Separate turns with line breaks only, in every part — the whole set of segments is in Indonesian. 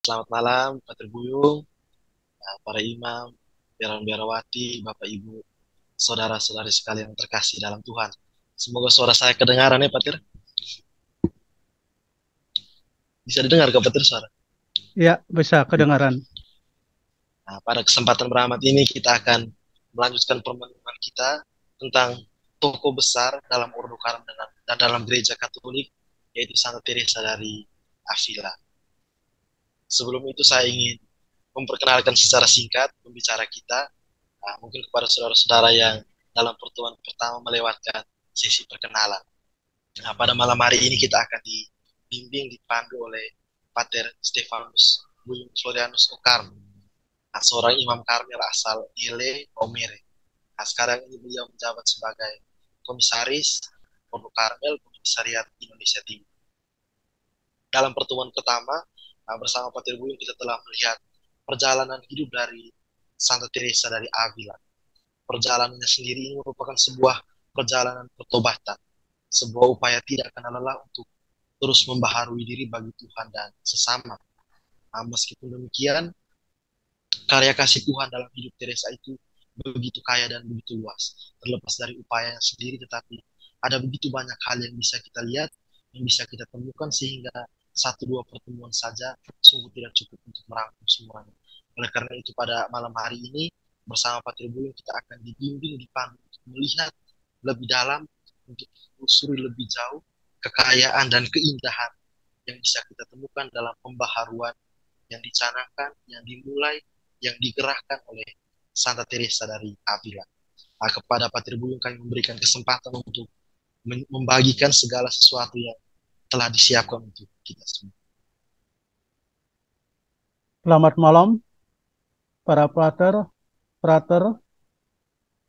Selamat malam, Pak Terbuyung, para imam, biarawati, Bapak Ibu, saudara-saudari sekalian yang terkasih dalam Tuhan. Semoga suara saya kedengaran ya, Pak Tir. Bisa didengar ke Pak Tir suara?
Ya, bisa kedengaran.
Nah, pada kesempatan berahmat ini kita akan melanjutkan pertemuan kita tentang tokoh besar dalam Ordo Karang dan dalam Gereja Katolik, yaitu Santa Teresa dari Avila. Sebelum itu saya ingin memperkenalkan secara singkat pembicara kita, mungkin kepada saudara-saudara yang dalam pertemuan pertama melewatkan sesi perkenalan. Nah, pada malam hari ini kita akan dibimbing, dipandu oleh Pater Stefanus Buyung Florianus Okarno, seorang imam Karmel asal Ile Omere. Nah, sekarang ini beliau menjabat sebagai komisaris Pondok Karmel Komisariat Indonesia Timur. Dalam pertemuan pertama, bersama Pater Buyung kita telah melihat perjalanan hidup dari Santa Teresa dari Avila. Perjalanannya sendiri ini merupakan sebuah perjalanan pertobatan, sebuah upaya tidak kenal lelah untuk terus membaharui diri bagi Tuhan dan sesama. Nah, meskipun demikian, karya kasih Tuhan dalam hidup Teresa itu begitu kaya dan begitu luas. Terlepas dari upayanya sendiri, tetapi ada begitu banyak hal yang bisa kita lihat, yang bisa kita temukan, sehingga satu dua pertemuan saja sungguh tidak cukup untuk merangkum semuanya. Oleh karena itu pada malam hari ini bersama Pak Tribun kita akan dibimbing, dipandu untuk melihat lebih dalam, untuk menelusuri lebih jauh kekayaan dan keindahan yang bisa kita temukan dalam pembaharuan yang dicanangkan, yang dimulai, yang digerahkan oleh Santa Teresa dari Avila. Nah, kepada Pak Tribun kami memberikan kesempatan untuk membagikan segala sesuatu yang telah disiapkan untuk kita semua.
Selamat malam, para frater,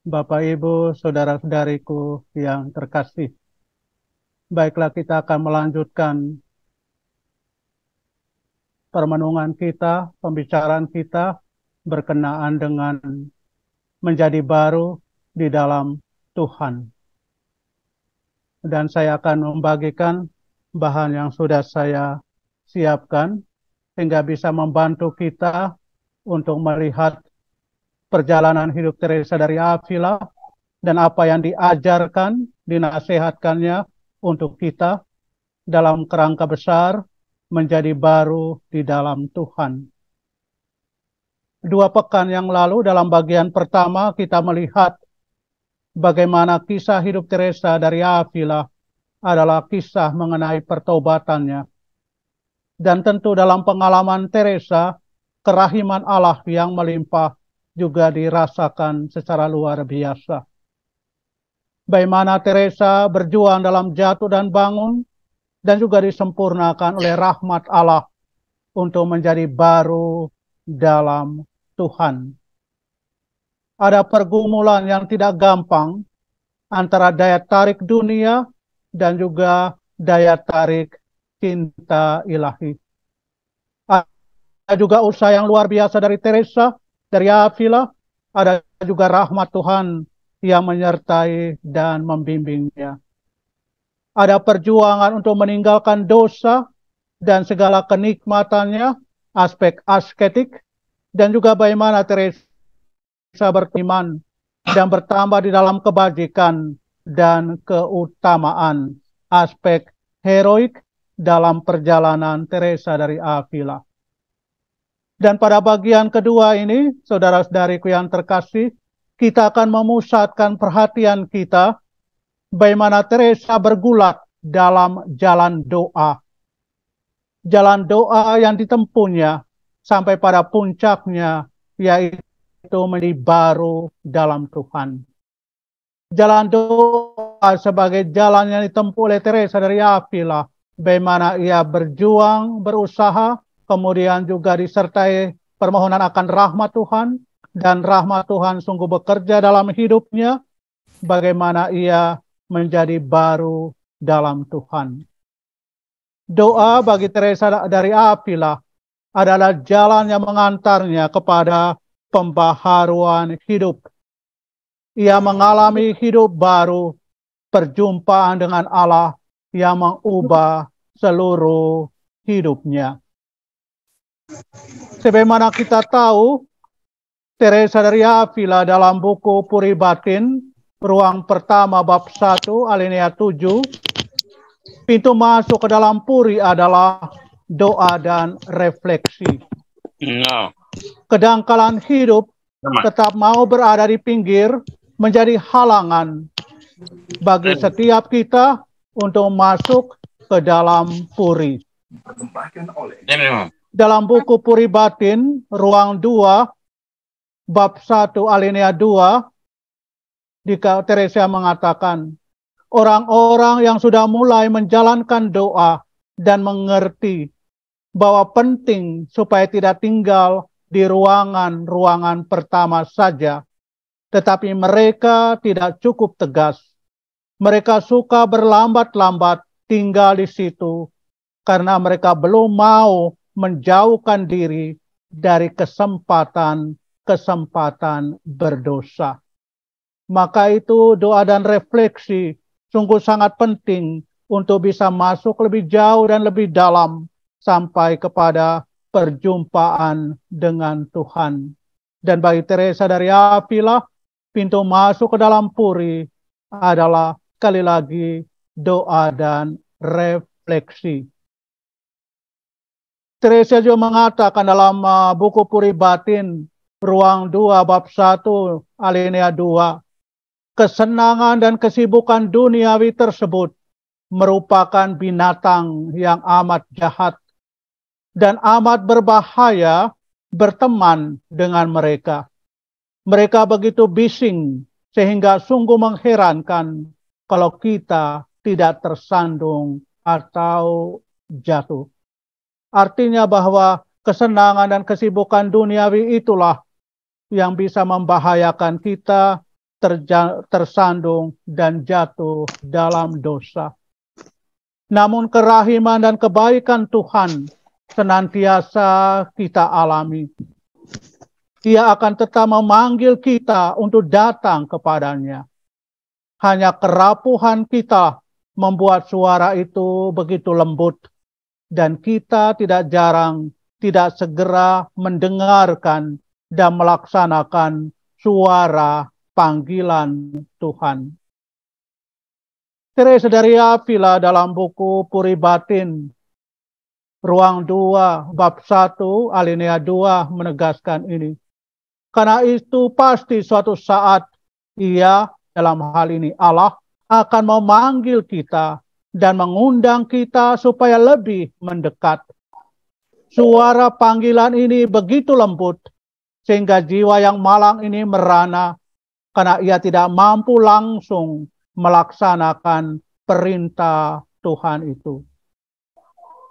Bapak Ibu, saudara-saudariku yang terkasih. Baiklah, kita akan melanjutkan permenungan kita, pembicaraan kita berkenaan dengan menjadi baru di dalam Tuhan. Dan saya akan membagikan bahan yang sudah saya siapkan sehingga bisa membantu kita untuk melihat perjalanan hidup Teresa dari Avila dan apa yang diajarkan, dinasihatkannya untuk kita dalam kerangka besar menjadi baru di dalam Tuhan. 2 pekan yang lalu dalam bagian pertama kita melihat bagaimana kisah hidup Teresa dari Avila adalah kisah mengenai pertobatannya. Dan tentu dalam pengalaman Teresa, kerahiman Allah yang melimpah juga dirasakan secara luar biasa. Bagaimana Teresa berjuang dalam jatuh dan bangun, dan juga disempurnakan oleh rahmat Allah untuk menjadi baru dalam Tuhan. Ada pergumulan yang tidak gampang antara daya tarik dunia dan juga daya tarik cinta ilahi. Ada juga usaha yang luar biasa dari Teresa, dari Avila. Ada juga rahmat Tuhan yang menyertai dan membimbingnya. Ada perjuangan untuk meninggalkan dosa dan segala kenikmatannya, aspek asketik, dan juga bagaimana Teresa beriman dan bertambah di dalam kebajikan dan keutamaan, aspek heroik dalam perjalanan Teresa dari Avila. Dan pada bagian kedua ini, saudara-saudariku yang terkasih, kita akan memusatkan perhatian kita bagaimana Teresa bergulat dalam jalan doa. Jalan doa yang ditempuhnya sampai pada puncaknya, yaitu menjadi baru dalam Tuhan. Jalan doa sebagai jalan yang ditempuh oleh Teresa dari Avila, bagaimana ia berjuang, berusaha, kemudian juga disertai permohonan akan rahmat Tuhan, dan rahmat Tuhan sungguh bekerja dalam hidupnya, bagaimana ia menjadi baru dalam Tuhan. Doa bagi Teresa dari Avila adalah jalan yang mengantarnya kepada pembaharuan hidup. Ia mengalami hidup baru, perjumpaan dengan Allah yang mengubah seluruh hidupnya. Sebagaimana kita tahu, Teresa dari Avila dalam buku Puri Batin, ruang pertama bab 1, alinea 7, pintu masuk ke dalam puri adalah doa dan refleksi.
No.
Kedangkalan hidup tetap mau berada di pinggir menjadi halangan bagi setiap kita untuk masuk ke dalam puri. Dalam buku Puri Batin, ruang 2, bab 1, alinea 2, Teresa mengatakan, orang-orang yang sudah mulai menjalankan doa dan mengerti bahwa penting supaya tidak tinggal di ruangan-ruangan pertama saja, tetapi mereka tidak cukup tegas. Mereka suka berlambat-lambat tinggal di situ karena mereka belum mau menjauhkan diri dari kesempatan berdosa. Maka itu doa dan refleksi sungguh sangat penting untuk bisa masuk lebih jauh dan lebih dalam sampai kepada perjumpaan dengan Tuhan. Dan bagi Teresa dari Avila, pintu masuk ke dalam puri adalah sekali lagi doa dan refleksi. Teresa juga mengatakan dalam buku Puri Batin, ruang 2, bab 1, alinea 2, kesenangan dan kesibukan duniawi tersebut merupakan binatang yang amat jahat dan amat berbahaya berteman dengan mereka. Mereka begitu bising sehingga sungguh mengherankan kalau kita tidak tersandung atau jatuh. Artinya bahwa kesenangan dan kesibukan duniawi itulah yang bisa membahayakan kita tersandung dan jatuh dalam dosa. Namun kerahiman dan kebaikan Tuhan senantiasa kita alami. Ia akan tetap memanggil kita untuk datang kepadanya. Hanya kerapuhan kita membuat suara itu begitu lembut, dan kita tidak segera mendengarkan dan melaksanakan suara panggilan Tuhan. Teresa dari Avila dalam buku Puri Batin, ruang 2, bab 1, alinea 2 menegaskan ini. Karena itu pasti suatu saat Ia, dalam hal ini Allah, akan memanggil kita dan mengundang kita supaya lebih mendekat. Suara panggilan ini begitu lembut sehingga jiwa yang malang ini merana karena ia tidak mampu langsung melaksanakan perintah Tuhan itu.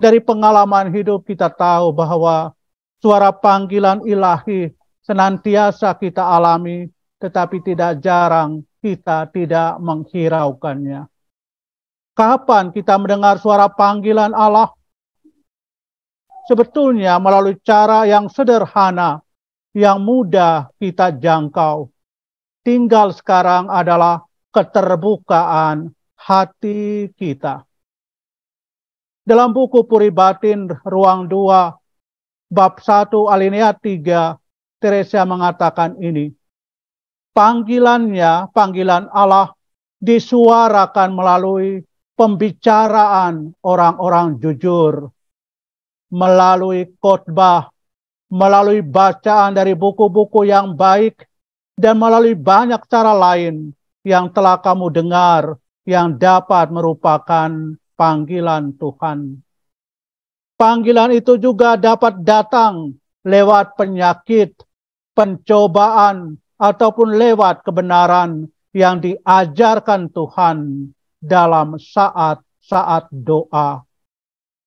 Dari pengalaman hidup kita tahu bahwa suara panggilan ilahi senantiasa kita alami, tetapi tidak jarang kita tidak menghiraukannya. Kapan kita mendengar suara panggilan Allah? Sebetulnya melalui cara yang sederhana, yang mudah kita jangkau. Tinggal sekarang adalah keterbukaan hati kita. Dalam buku Puri Batin, ruang 2, bab 1, alinea 3, Teresa mengatakan ini. Panggilan Allah, disuarakan melalui pembicaraan orang-orang jujur, melalui khotbah, melalui bacaan dari buku-buku yang baik, dan melalui banyak cara lain yang telah kamu dengar yang dapat merupakan panggilan Tuhan. Panggilan itu juga dapat datang lewat penyakit, pencobaan, ataupun lewat kebenaran yang diajarkan Tuhan dalam saat-saat doa.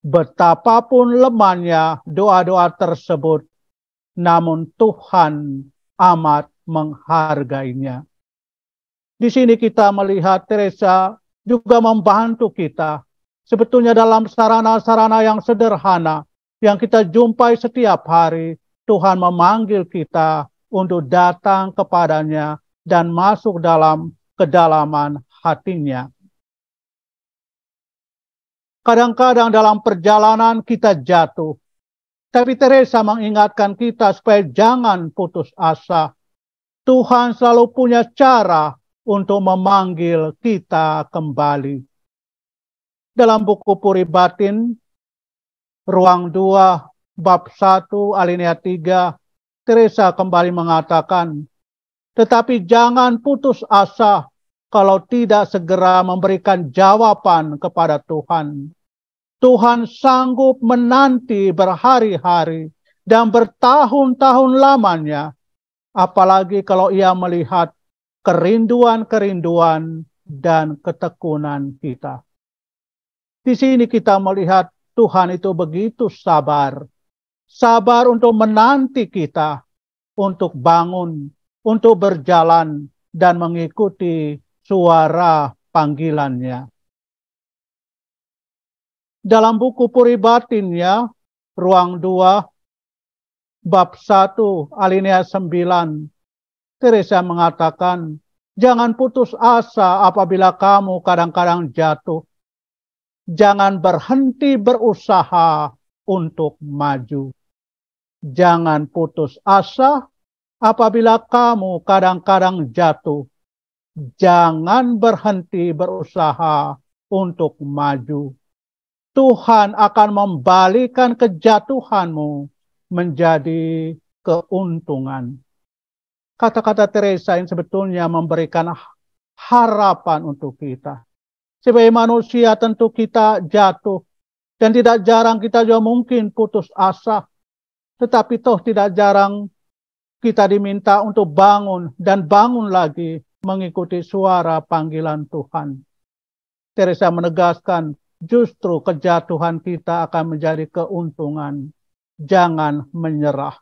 Betapapun lemahnya doa-doa tersebut, namun Tuhan amat menghargainya. Di sini kita melihat Teresa juga membantu kita. Sebetulnya dalam sarana-sarana yang sederhana yang kita jumpai setiap hari, Tuhan memanggil kita untuk datang kepadanya dan masuk dalam kedalaman hatinya. Kadang-kadang dalam perjalanan kita jatuh, Tapi Teresa mengingatkan kita supaya jangan putus asa. Tuhan selalu punya cara untuk memanggil kita kembali. Dalam buku Puri Batin, ruang 2, bab 1, alinea 3, Teresa kembali mengatakan, tetapi jangan putus asa kalau tidak segera memberikan jawaban kepada Tuhan. Tuhan sanggup menanti berhari-hari dan bertahun-tahun lamanya, apalagi kalau ia melihat kerinduan-kerinduan dan ketekunan kita. Di sini kita melihat Tuhan itu begitu sabar. Sabar untuk menanti kita, untuk bangun, untuk berjalan, dan mengikuti suara panggilannya. Dalam buku Puri Batinnya, ruang 2, bab 1, alinea 9, Teresa mengatakan, jangan putus asa apabila kamu kadang-kadang jatuh. Jangan berhenti berusaha untuk maju. Jangan putus asa apabila kamu kadang-kadang jatuh. Jangan berhenti berusaha untuk maju. Tuhan akan membalikan kejatuhanmu menjadi keuntungan. Kata-kata Teresa yang sebetulnya memberikan harapan untuk kita. Sebagai manusia tentu kita jatuh. Dan tidak jarang kita juga mungkin putus asa. Tetapi toh tidak jarang kita diminta untuk bangun dan bangun lagi mengikuti suara panggilan Tuhan. Teresa menegaskan justru kejatuhan kita akan menjadi keuntungan. Jangan menyerah.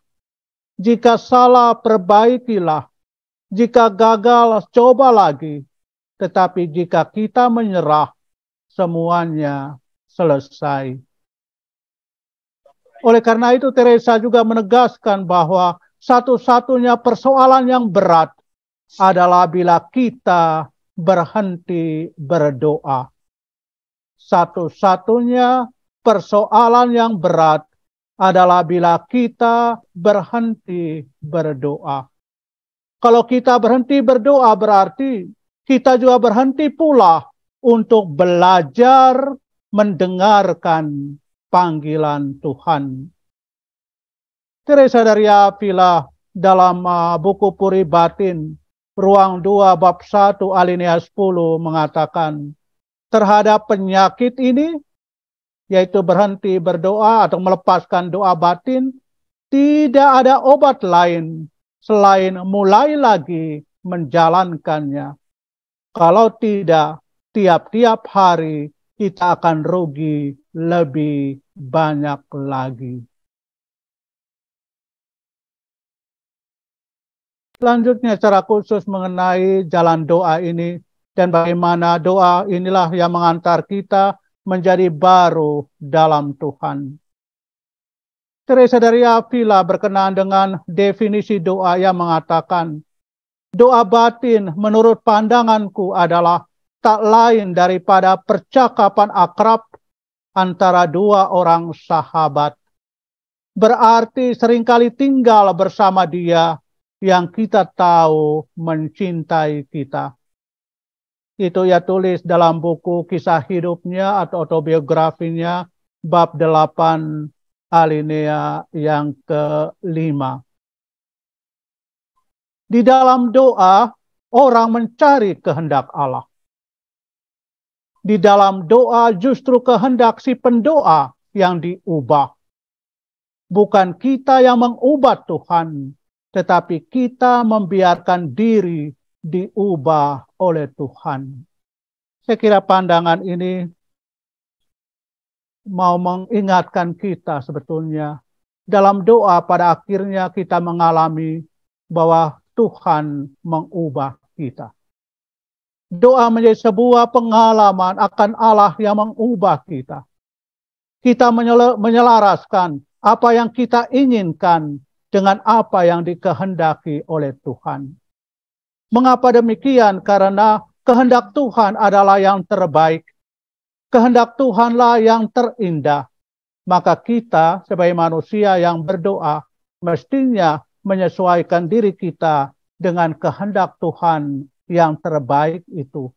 Jika salah, perbaikilah. Jika gagal, coba lagi. Tetapi jika kita menyerah, semuanya selesai. Oleh karena itu, Teresa juga menegaskan bahwa satu-satunya persoalan yang berat adalah bila kita berhenti berdoa. Satu-satunya persoalan yang berat adalah bila kita berhenti berdoa. Kalau kita berhenti berdoa berarti kita juga berhenti pula untuk belajar mendengarkan panggilan Tuhan. Teresa dari Avila dalam buku Puri Batin, ruang 2 bab 1 alinea 10 mengatakan, terhadap penyakit ini, yaitu berhenti berdoa atau melepaskan doa batin, tidak ada obat lain selain mulai lagi menjalankannya. Kalau tidak, tiap-tiap hari kita akan rugi lebih banyak lagi. Selanjutnya secara khusus mengenai jalan doa ini dan bagaimana doa inilah yang mengantar kita menjadi baru dalam Tuhan. Teresa dari Avila berkenaan dengan definisi doa yang mengatakan, doa batin menurut pandanganku adalah tak lain daripada percakapan akrab antara dua orang sahabat. Berarti seringkali tinggal bersama dia yang kita tahu mencintai kita. Itu ia tulis dalam buku kisah hidupnya atau autobiografinya bab 8 alinea yang ke-5. Di dalam doa, orang mencari kehendak Allah. Di dalam doa justru kehendak si pendoa yang diubah. Bukan kita yang mengubah Tuhan, tetapi kita membiarkan diri diubah oleh Tuhan. Saya kira pandangan ini mau mengingatkan kita sebetulnya. Dalam doa pada akhirnya kita mengalami bahwa Tuhan mengubah kita. Doa menjadi sebuah pengalaman akan Allah yang mengubah kita. Kita menyelaraskan apa yang kita inginkan dengan apa yang dikehendaki oleh Tuhan. Mengapa demikian? Karena kehendak Tuhan adalah yang terbaik. Kehendak Tuhanlah yang terindah. Maka kita sebagai manusia yang berdoa mestinya menyesuaikan diri kita dengan kehendak Tuhan yang terbaik itu.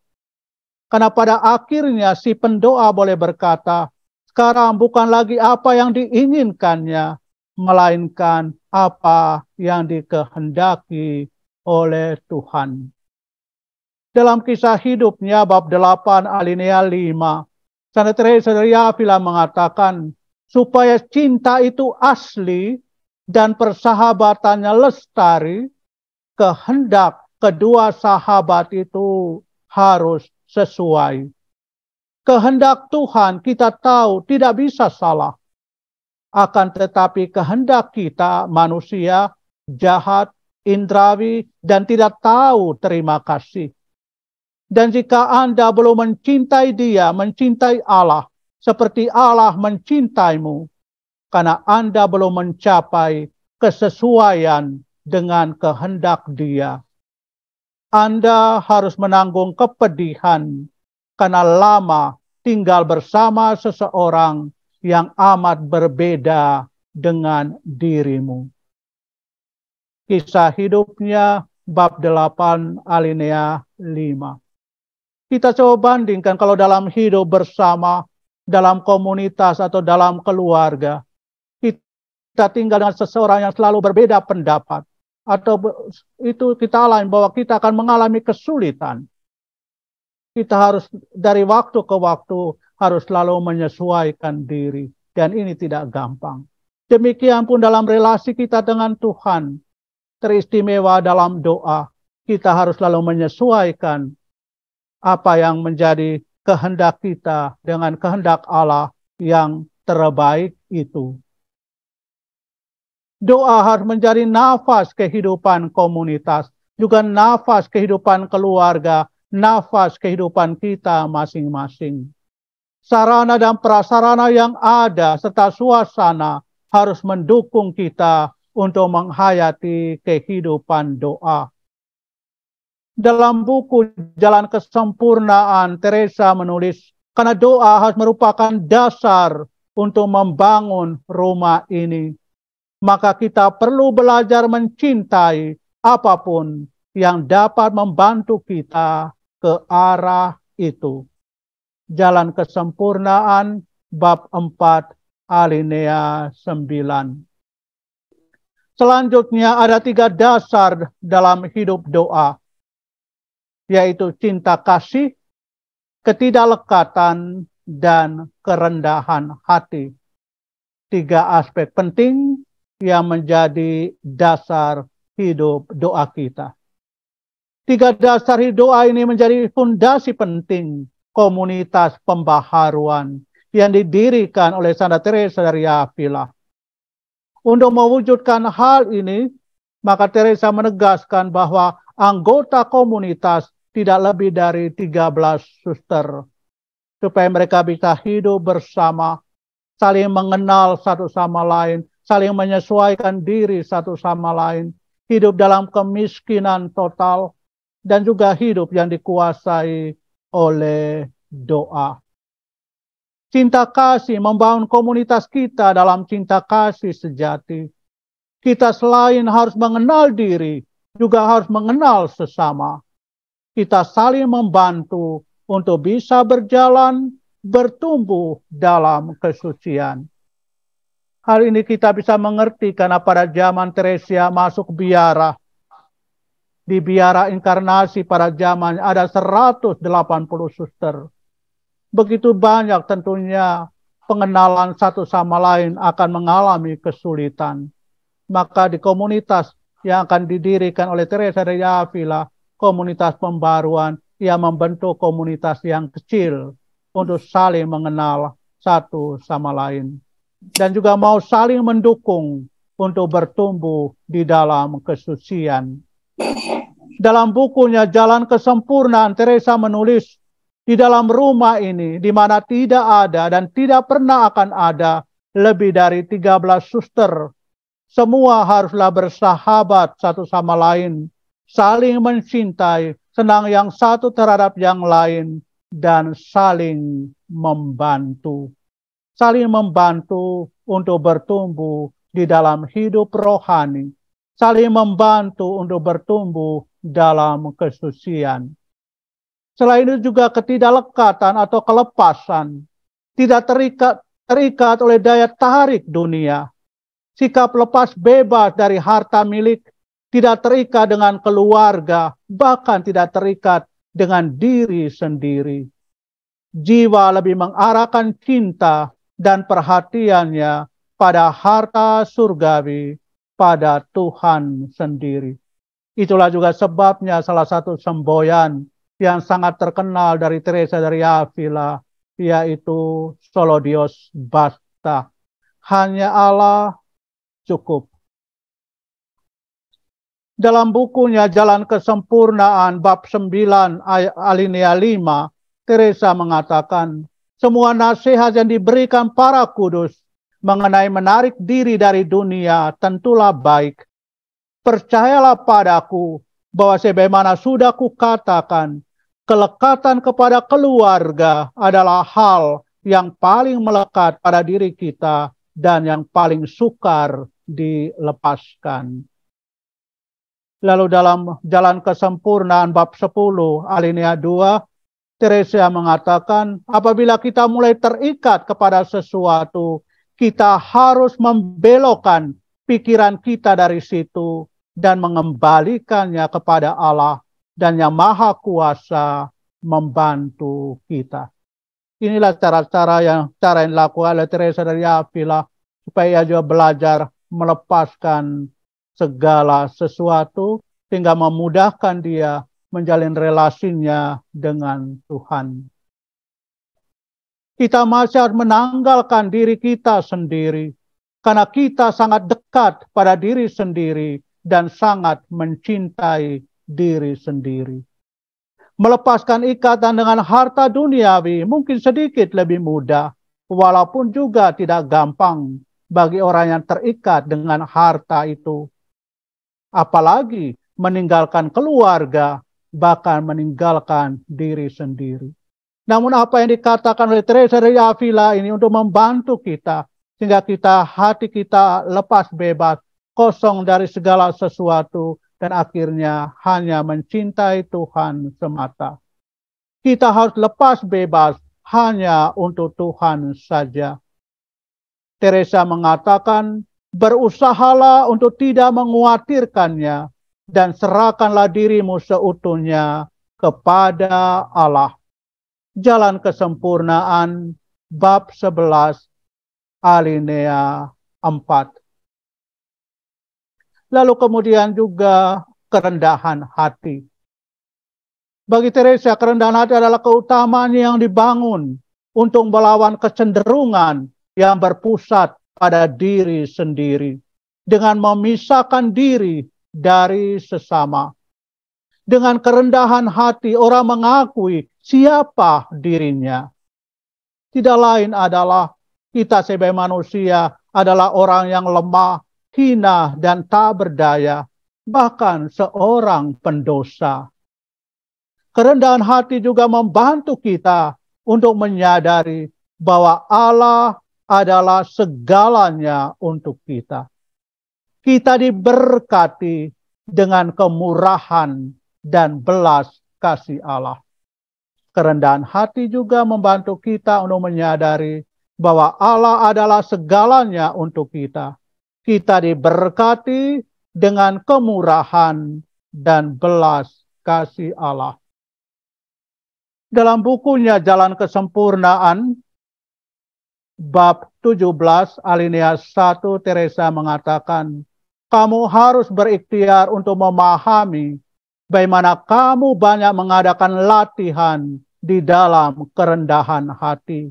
Karena pada akhirnya si pendoa boleh berkata, sekarang bukan lagi apa yang diinginkannya, melainkan apa yang dikehendaki oleh Tuhan. Dalam kisah hidupnya bab 8 alinea 5, Santa Teresa dari Avila mengatakan, supaya cinta itu asli dan persahabatannya lestari, kehendak kedua sahabat itu harus sesuai. Kehendak Tuhan kita tahu tidak bisa salah. Akan tetapi kehendak kita manusia jahat, indrawi, dan tidak tahu terima kasih. Dan jika Anda belum mencintai Dia, mencintai Allah, seperti Allah mencintaimu, karena Anda belum mencapai kesesuaian dengan kehendak Dia. Anda harus menanggung kepedihan karena lama tinggal bersama seseorang yang amat berbeda dengan dirimu. Kisah hidupnya bab 8 alinea 5. Kita coba bandingkan kalau dalam hidup bersama, dalam komunitas atau dalam keluarga, kita tinggal dengan seseorang yang selalu berbeda pendapat, atau itu kita alami bahwa kita akan mengalami kesulitan. Kita harus dari waktu ke waktu harus selalu menyesuaikan diri, dan ini tidak gampang. Demikian pun dalam relasi kita dengan Tuhan, teristimewa dalam doa, kita harus selalu menyesuaikan apa yang menjadi kehendak kita dengan kehendak Allah yang terbaik itu. Doa harus menjadi nafas kehidupan komunitas, juga nafas kehidupan keluarga, nafas kehidupan kita masing-masing. Sarana dan prasarana yang ada serta suasana harus mendukung kita untuk menghayati kehidupan doa. Dalam buku Jalan Kesempurnaan, Teresa menulis, karena doa harus merupakan dasar untuk membangun rumah ini, maka kita perlu belajar mencintai apapun yang dapat membantu kita ke arah itu. Jalan Kesempurnaan, bab 4, alinea 9. Selanjutnya ada 3 dasar dalam hidup doa, yaitu cinta kasih, ketidaklekatan, dan kerendahan hati. 3 aspek penting yang menjadi dasar hidup doa kita. 3 dasar hidup doa ini menjadi fondasi penting komunitas pembaharuan yang didirikan oleh Santa Teresa dari Avila. Untuk mewujudkan hal ini, maka Teresa menegaskan bahwa anggota komunitas tidak lebih dari 13 suster, supaya mereka bisa hidup bersama, saling mengenal satu sama lain, saling menyesuaikan diri satu sama lain, hidup dalam kemiskinan total, dan juga hidup yang dikuasai oleh doa. Cinta kasih membangun komunitas kita dalam cinta kasih sejati. Kita selain harus mengenal diri, juga harus mengenal sesama. Kita saling membantu untuk bisa berjalan, bertumbuh dalam kesucian. Hal ini kita bisa mengerti karena pada zaman Teresia masuk biara. Di biara inkarnasi pada zaman ada 180 suster. Begitu banyak tentunya pengenalan satu sama lain akan mengalami kesulitan. Maka di komunitas yang akan didirikan oleh Teresa dari Avila, komunitas pembaruan, ia membentuk komunitas yang kecil untuk saling mengenal satu sama lain. Dan juga mau saling mendukung untuk bertumbuh di dalam kesucian. Dalam bukunya Jalan Kesempurnaan, Teresa menulis, di dalam rumah ini, di mana tidak ada dan tidak pernah akan ada lebih dari 13 suster, semua haruslah bersahabat satu sama lain, saling mencintai, senang yang satu terhadap yang lain, dan saling membantu. saling membantu untuk bertumbuh di dalam hidup rohani, saling membantu untuk bertumbuh dalam kesucian. Selain itu juga ketidaklekatan atau kelepasan, tidak terikat oleh daya tarik dunia, sikap lepas bebas dari harta milik, tidak terikat dengan keluarga, bahkan tidak terikat dengan diri sendiri. Jiwa lebih mengarahkan cinta dan perhatiannya pada harta surgawi, pada Tuhan sendiri. Itulah juga sebabnya salah satu semboyan yang sangat terkenal dari Teresa dari Avila, yaitu Solodios Basta. Hanya Allah cukup. Dalam bukunya Jalan Kesempurnaan bab 9 alinea 5, Teresa mengatakan, semua nasihat yang diberikan para kudus mengenai menarik diri dari dunia tentulah baik. Percayalah padaku bahwa sebagaimana sudah kukatakan, kelekatan kepada keluarga adalah hal yang paling melekat pada diri kita dan yang paling sukar dilepaskan. Lalu dalam Jalan Kesempurnaan bab 10 alinea 2, Teresa mengatakan, apabila kita mulai terikat kepada sesuatu, kita harus membelokkan pikiran kita dari situ dan mengembalikannya kepada Allah dan yang Maha Kuasa membantu kita. Inilah cara yang dilakukan oleh Teresa dari Avila supaya ia juga belajar melepaskan segala sesuatu sehingga memudahkan dia menjalin relasinya dengan Tuhan. Kita masih harus menanggalkan diri kita sendiri, karena kita sangat dekat pada diri sendiri dan sangat mencintai diri sendiri. Melepaskan ikatan dengan harta duniawi mungkin sedikit lebih mudah, walaupun juga tidak gampang bagi orang yang terikat dengan harta itu. Apalagi meninggalkan keluarga, bahkan meninggalkan diri sendiri. Namun apa yang dikatakan oleh Teresa dari Avila ini untuk membantu kita, sehingga hati kita lepas bebas, kosong dari segala sesuatu, dan akhirnya hanya mencintai Tuhan semata. Kita harus lepas bebas hanya untuk Tuhan saja. Teresa mengatakan, berusahalah untuk tidak mengkhawatirkannya, dan serahkanlah dirimu seutuhnya kepada Allah. Jalan Kesempurnaan bab 11 alinea 4. Lalu kemudian juga kerendahan hati. Bagi Teresa, kerendahan hati adalah keutamaan yang dibangun untuk melawan kecenderungan yang berpusat pada diri sendiri, dengan memisahkan diri dari sesama. Dengan kerendahan hati, orang mengakui siapa dirinya. Tidak lain adalah kita sebagai manusia adalah orang yang lemah, hina, dan tak berdaya, bahkan seorang pendosa. Kerendahan hati juga membantu kita untuk menyadari bahwa Allah adalah segalanya untuk kita. Kita diberkati dengan kemurahan dan belas kasih Allah. Kerendahan hati juga membantu kita untuk menyadari bahwa Allah adalah segalanya untuk kita. Kita diberkati dengan kemurahan dan belas kasih Allah. Dalam bukunya Jalan Kesempurnaan, bab 17 alinea 1, Teresa mengatakan, kamu harus berikhtiar untuk memahami bagaimana kamu banyak mengadakan latihan di dalam kerendahan hati.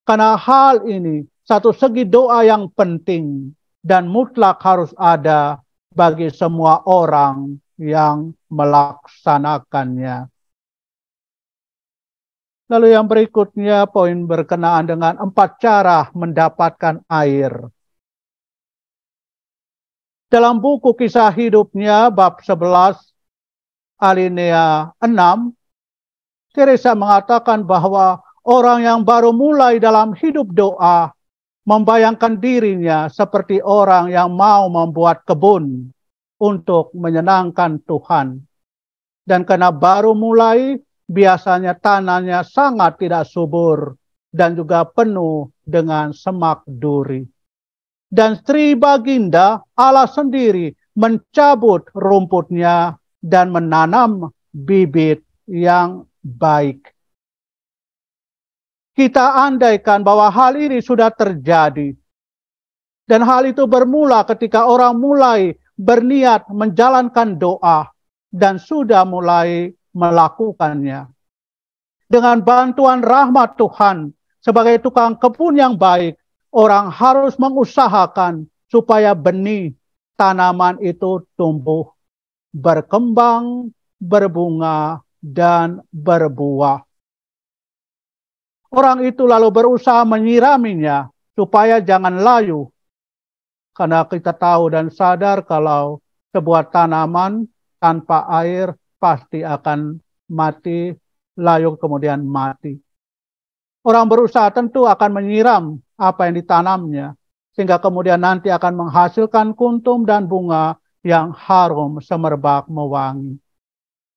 Karena hal ini satu segi doa yang penting dan mutlak harus ada bagi semua orang yang melaksanakannya. Lalu yang berikutnya poin berkenaan dengan 4 cara mendapatkan air. Dalam buku kisah hidupnya bab 11 alinea 6, Teresa mengatakan bahwa Orang yang baru mulai dalam hidup doa membayangkan dirinya seperti orang yang mau membuat kebun untuk menyenangkan Tuhan. Dan karena baru mulai, biasanya tanahnya sangat tidak subur dan juga penuh dengan semak duri. Dan Sri Baginda, Allah sendiri mencabut rumputnya dan menanam bibit yang baik. Kita andaikan bahwa hal ini sudah terjadi. Dan hal itu bermula ketika orang mulai berniat menjalankan doa dan sudah mulai melakukannya. Dengan bantuan rahmat Tuhan, sebagai tukang kebun yang baik, orang harus mengusahakan supaya benih tanaman itu tumbuh, berkembang, berbunga, dan berbuah. Orang itu lalu berusaha menyiraminya supaya jangan layu. Karena kita tahu dan sadar kalau sebuah tanaman tanpa air pasti akan mati, layu kemudian mati. Orang berusaha tentu akan menyiram apa yang ditanamnya, sehingga kemudian nanti akan menghasilkan kuntum dan bunga yang harum semerbak mewangi.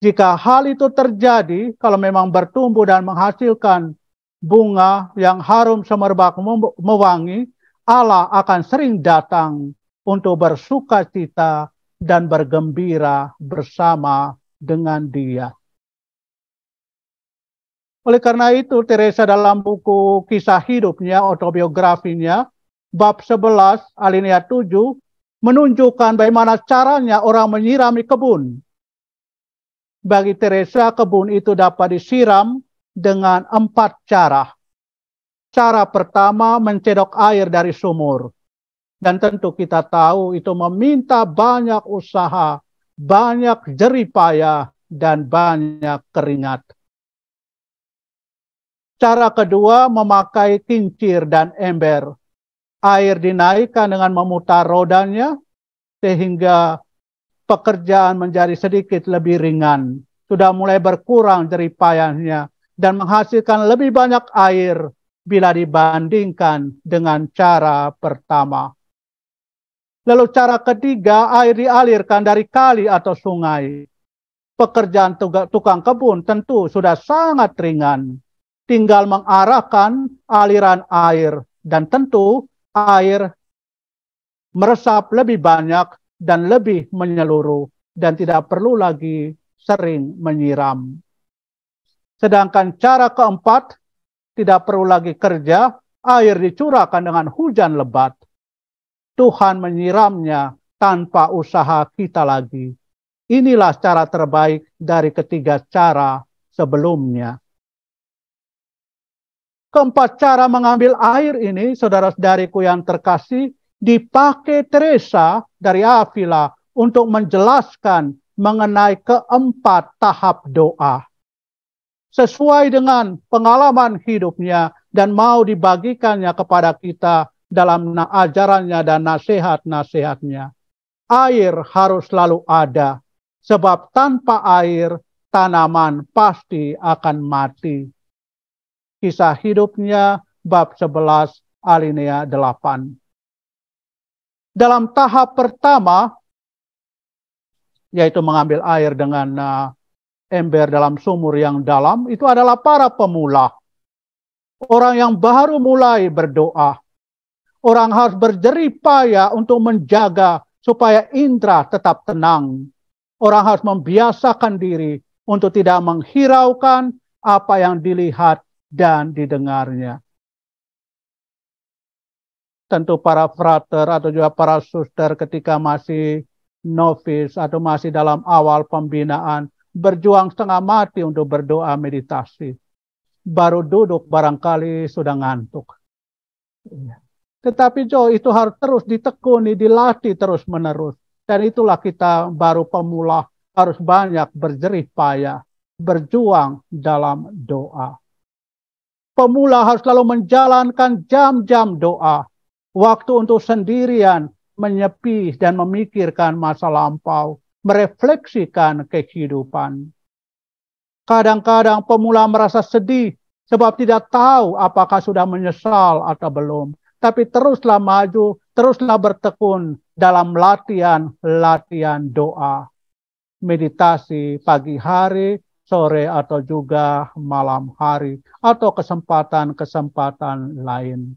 Jika hal itu terjadi, kalau memang bertumbuh dan menghasilkan bunga yang harum semerbak mewangi, Allah akan sering datang untuk bersukacita dan bergembira bersama dengan Dia. Oleh karena itu, Teresa dalam buku kisah hidupnya, autobiografinya, bab 11, alinea 7, menunjukkan bagaimana caranya orang menyirami kebun. Bagi Teresa, kebun itu dapat disiram dengan 4 cara. Cara pertama, mencedok air dari sumur. Dan tentu kita tahu itu meminta banyak usaha, banyak jerih payah, dan banyak keringat. Cara kedua, memakai kincir dan ember. Air dinaikkan dengan memutar rodanya, sehingga pekerjaan menjadi sedikit lebih ringan. Sudah mulai berkurang jerih payahnya, dan menghasilkan lebih banyak air bila dibandingkan dengan cara pertama. Lalu cara ketiga, air dialirkan dari kali atau sungai. Pekerjaan tukang kebun tentu sudah sangat ringan. Tinggal mengarahkan aliran air, dan tentu air meresap lebih banyak dan lebih menyeluruh, dan tidak perlu lagi sering menyiram. Sedangkan cara keempat, tidak perlu lagi kerja, air dicurahkan dengan hujan lebat. Tuhan menyiramnya tanpa usaha kita lagi. Inilah cara terbaik dari ketiga cara sebelumnya. Keempat cara mengambil air ini, saudara-saudariku yang terkasih, dipakai Teresa dari Avila untuk menjelaskan mengenai keempat tahap doa. Sesuai dengan pengalaman hidupnya dan mau dibagikannya kepada kita dalam ajarannya dan nasihat-nasihatnya. Air harus selalu ada, sebab tanpa air tanaman pasti akan mati. Kisah hidupnya bab 11 alinea 8. Dalam tahap pertama, yaitu mengambil air dengan ember dalam sumur yang dalam, itu adalah para pemula. Orang yang baru mulai berdoa. Orang harus berjerih payah untuk menjaga supaya indera tetap tenang. Orang harus membiasakan diri untuk tidak menghiraukan apa yang dilihat dan didengarnya. Tentu para frater atau juga para suster ketika masih novis atau masih dalam awal pembinaan, berjuang setengah mati untuk berdoa meditasi. Baru duduk barangkali sudah ngantuk. Tetapi itu harus terus ditekuni, dilatih terus menerus. Dan itulah kita baru pemula harus banyak berjerih payah, berjuang dalam doa. Pemula harus selalu menjalankan jam-jam doa. Waktu untuk sendirian, menyepi dan memikirkan masa lampau, merefleksikan kehidupan. Kadang-kadang pemula merasa sedih sebab tidak tahu apakah sudah menyesal atau belum. Tapi teruslah maju, teruslah bertekun dalam latihan doa. Meditasi pagi hari, sore atau juga malam hari, atau kesempatan-kesempatan lain.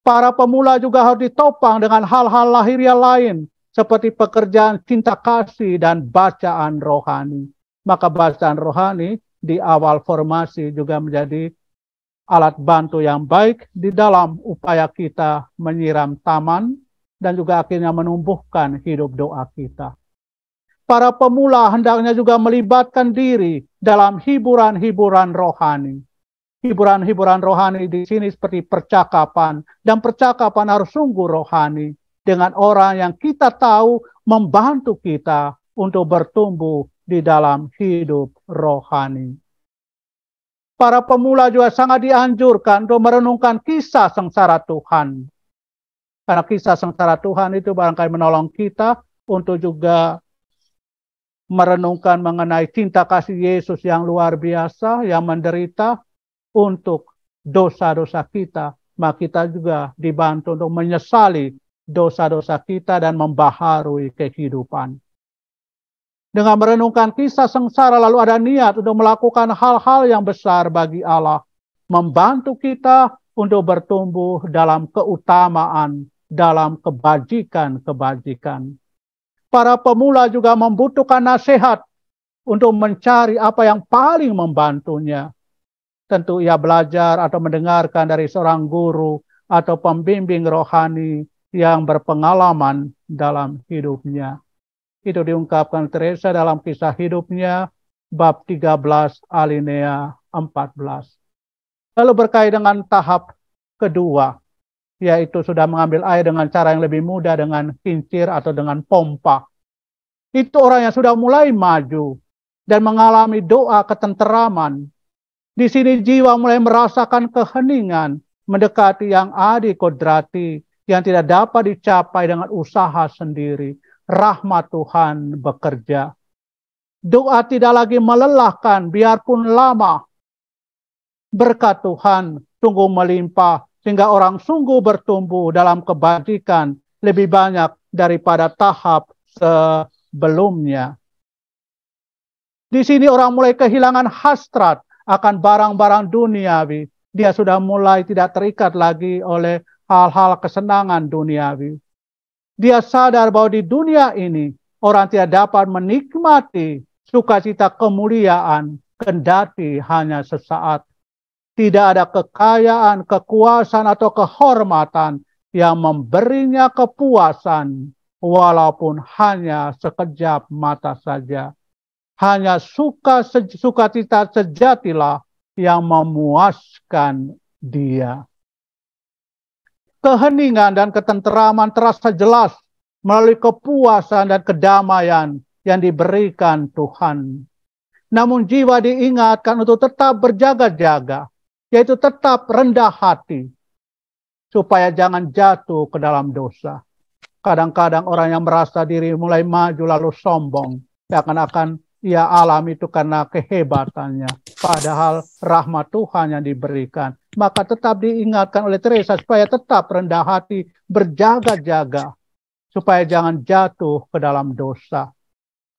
Para pemula juga harus ditopang dengan hal-hal lahiriah lain, seperti pekerjaan cinta kasih dan bacaan rohani. Maka bacaan rohani di awal formasi juga menjadi alat bantu yang baik di dalam upaya kita menyiram taman dan juga akhirnya menumbuhkan hidup doa kita. Para pemula hendaknya juga melibatkan diri dalam hiburan-hiburan rohani. Hiburan-hiburan rohani di sini seperti percakapan, dan percakapan harus sungguh rohani dengan orang yang kita tahu membantu kita untuk bertumbuh di dalam hidup rohani. Para pemula juga sangat dianjurkan untuk merenungkan kisah sengsara Tuhan. Karena kisah sengsara Tuhan itu barangkali menolong kita untuk juga merenungkan mengenai cinta kasih Yesus yang luar biasa, yang menderita untuk dosa-dosa kita. Maka kita juga dibantu untuk menyesali dosa-dosa kita dan membaharui kehidupan. Dengan merenungkan kisah sengsara lalu ada niat untuk melakukan hal-hal yang besar bagi Allah. Membantu kita untuk bertumbuh dalam keutamaan, dalam kebajikan-kebajikan. Para pemula juga membutuhkan nasihat untuk mencari apa yang paling membantunya. Tentu ia belajar atau mendengarkan dari seorang guru atau pembimbing rohani yang berpengalaman dalam hidupnya. Itu diungkapkan Teresa dalam kisah hidupnya, bab 13 alinea 14. Lalu berkait dengan tahap kedua, yaitu sudah mengambil air dengan cara yang lebih mudah dengan kincir atau dengan pompa. Itu orang yang sudah mulai maju dan mengalami doa ketenteraman. Di sini jiwa mulai merasakan keheningan, mendekati yang adi kodrati, yang tidak dapat dicapai dengan usaha sendiri. Rahmat Tuhan bekerja. Doa tidak lagi melelahkan, biarpun lama. Berkat Tuhan sungguh melimpah, sehingga orang sungguh bertumbuh dalam kebajikan lebih banyak daripada tahap sebelumnya. Di sini orang mulai kehilangan hasrat akan barang-barang duniawi. Dia sudah mulai tidak terikat lagi oleh hal-hal kesenangan duniawi. Dia sadar bahwa di dunia ini orang tidak dapat menikmati sukacita kemuliaan kendati hanya sesaat. Tidak ada kekayaan, kekuasaan atau kehormatan yang memberinya kepuasan walaupun hanya sekejap mata saja. Hanya sukacita sejatilah yang memuaskan dia. Keheningan dan ketenteraman terasa jelas melalui kepuasan dan kedamaian yang diberikan Tuhan. Namun jiwa diingatkan untuk tetap berjaga-jaga, yaitu tetap rendah hati, supaya jangan jatuh ke dalam dosa. Kadang-kadang orang yang merasa diri mulai maju lalu sombong, seakan-akan ia alami itu karena kehebatannya. Padahal rahmat Tuhan yang diberikan. Maka tetap diingatkan oleh Teresa supaya tetap rendah hati, berjaga-jaga. Supaya jangan jatuh ke dalam dosa.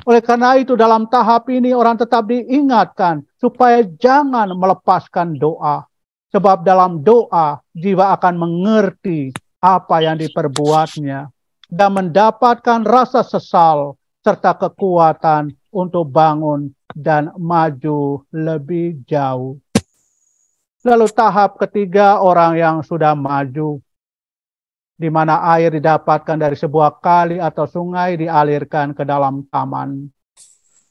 Oleh karena itu dalam tahap ini orang tetap diingatkan supaya jangan melepaskan doa. Sebab dalam doa jiwa akan mengerti apa yang diperbuatnya. Dan mendapatkan rasa sesal serta kekuatan untuk bangun dan maju lebih jauh. Lalu tahap ketiga orang yang sudah maju, di mana air didapatkan dari sebuah kali atau sungai dialirkan ke dalam taman.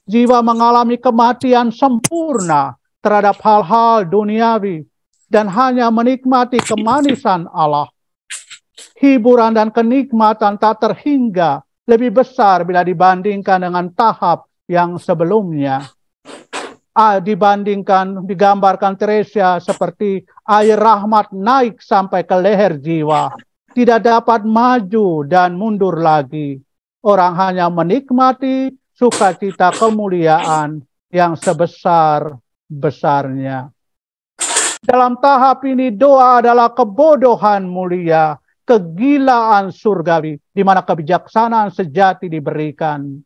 Jiwa mengalami kematian sempurna terhadap hal-hal duniawi dan hanya menikmati kemanisan Allah. Hiburan dan kenikmatan tak terhingga lebih besar bila dibandingkan dengan tahap yang sebelumnya. Digambarkan Teresa seperti air rahmat naik sampai ke leher jiwa. Tidak dapat maju dan mundur lagi. Orang hanya menikmati sukacita kemuliaan yang sebesar-besarnya. Dalam tahap ini doa adalah kebodohan mulia, kegilaan surgawi, di mana kebijaksanaan sejati diberikan.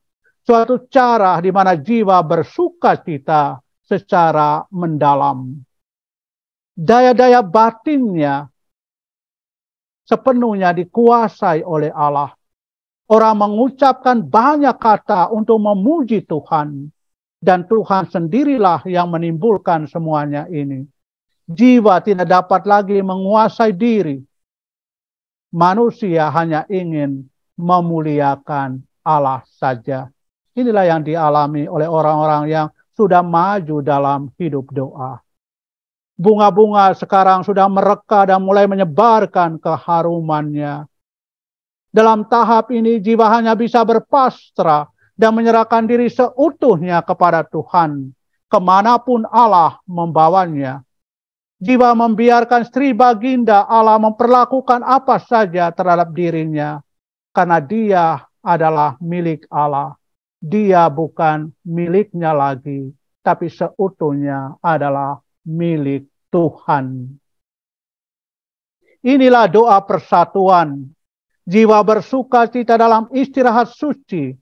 Suatu cara di mana jiwa bersuka cita secara mendalam. Daya-daya batinnya sepenuhnya dikuasai oleh Allah. Orang mengucapkan banyak kata untuk memuji Tuhan. Dan Tuhan sendirilah yang menimbulkan semuanya ini. Jiwa tidak dapat lagi menguasai diri. Manusia hanya ingin memuliakan Allah saja. Inilah yang dialami oleh orang-orang yang sudah maju dalam hidup doa. Bunga-bunga sekarang sudah mereka dan mulai menyebarkan keharumannya. Dalam tahap ini jiwa hanya bisa berpasrah dan menyerahkan diri seutuhnya kepada Tuhan, kemanapun Allah membawanya. Jiwa membiarkan Sri Baginda Allah memperlakukan apa saja terhadap dirinya, karena dia adalah milik Allah. Dia bukan miliknya lagi, tapi seutuhnya adalah milik Tuhan. Inilah doa persatuan. Jiwa bersuka cita dalam istirahat suci,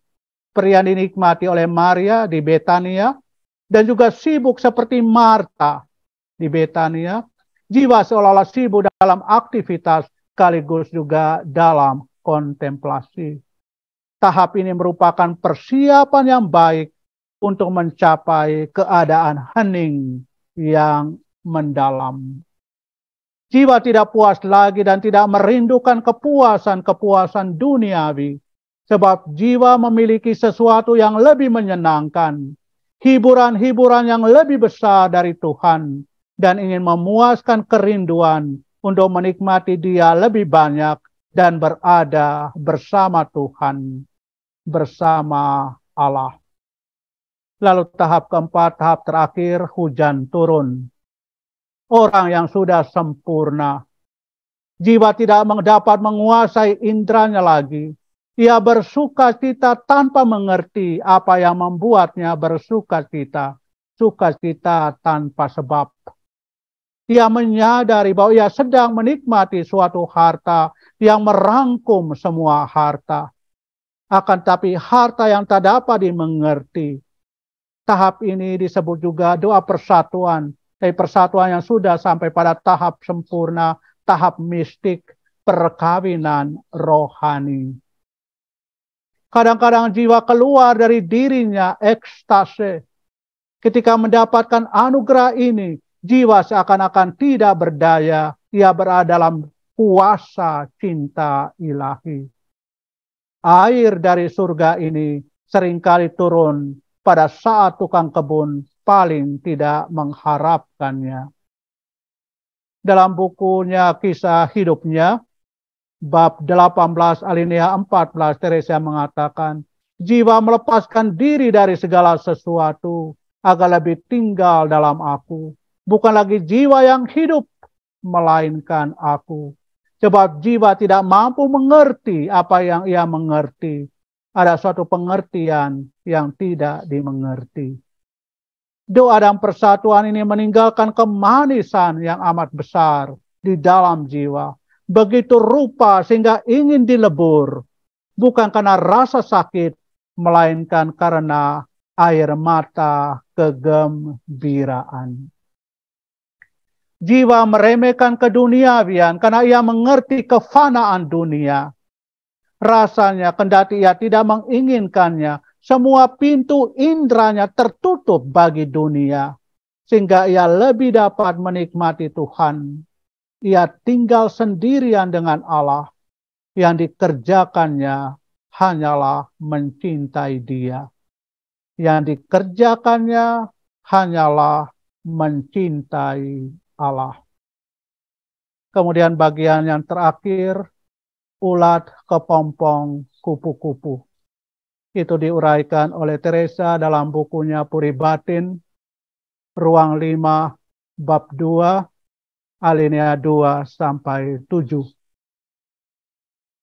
pria dinikmati oleh Maria di Betania, dan juga sibuk seperti Marta di Betania. Jiwa seolah-olah sibuk dalam aktivitas sekaligus juga dalam kontemplasi. Tahap ini merupakan persiapan yang baik untuk mencapai keadaan hening yang mendalam. Jiwa tidak puas lagi dan tidak merindukan kepuasan-kepuasan duniawi. Sebab jiwa memiliki sesuatu yang lebih menyenangkan. Hiburan-hiburan yang lebih besar dari Tuhan. Dan ingin memuaskan kerinduan untuk menikmati Dia lebih banyak dan berada bersama Tuhan, bersama Allah. Lalu tahap keempat, tahap terakhir, hujan turun. Orang yang sudah sempurna. Jiwa tidak dapat menguasai indranya lagi. Ia bersuka cita tanpa mengerti apa yang membuatnya bersuka cita. Sukacita tanpa sebab. Ia menyadari bahwa ia sedang menikmati suatu harta yang merangkum semua harta. Akan tapi harta yang tak dapat dimengerti. Tahap ini disebut juga doa persatuan. Dari persatuan yang sudah sampai pada tahap sempurna, tahap mistik, perkawinan rohani. Kadang-kadang jiwa keluar dari dirinya ekstase. Ketika mendapatkan anugerah ini, jiwa seakan-akan tidak berdaya. Ia berada dalam kuasa cinta ilahi. Air dari surga ini seringkali turun pada saat tukang kebun paling tidak mengharapkannya. Dalam bukunya Kisah Hidupnya, bab 18 alinea 14, Teresa mengatakan, jiwa melepaskan diri dari segala sesuatu agar lebih tinggal dalam aku. Bukan lagi jiwa yang hidup, melainkan aku. Sebab jiwa tidak mampu mengerti apa yang ia mengerti. Ada suatu pengertian yang tidak dimengerti. Doa dan persatuan ini meninggalkan kemanisan yang amat besar di dalam jiwa. Begitu rupa sehingga ingin dilebur. Bukan karena rasa sakit, melainkan karena air mata kegembiraan. Jiwa meremehkan keduniawian karena ia mengerti kefanaan dunia. Rasanya kendati ia tidak menginginkannya, semua pintu indranya tertutup bagi dunia. Sehingga ia lebih dapat menikmati Tuhan. Ia tinggal sendirian dengan Allah. Yang dikerjakannya hanyalah mencintai Dia. Yang dikerjakannya hanyalah mencintai Allah. Kemudian bagian yang terakhir, ulat kepompong kupu-kupu. Itu diuraikan oleh Teresa dalam bukunya Puri Batin, ruang 5, bab 2, alinea 2 sampai 7.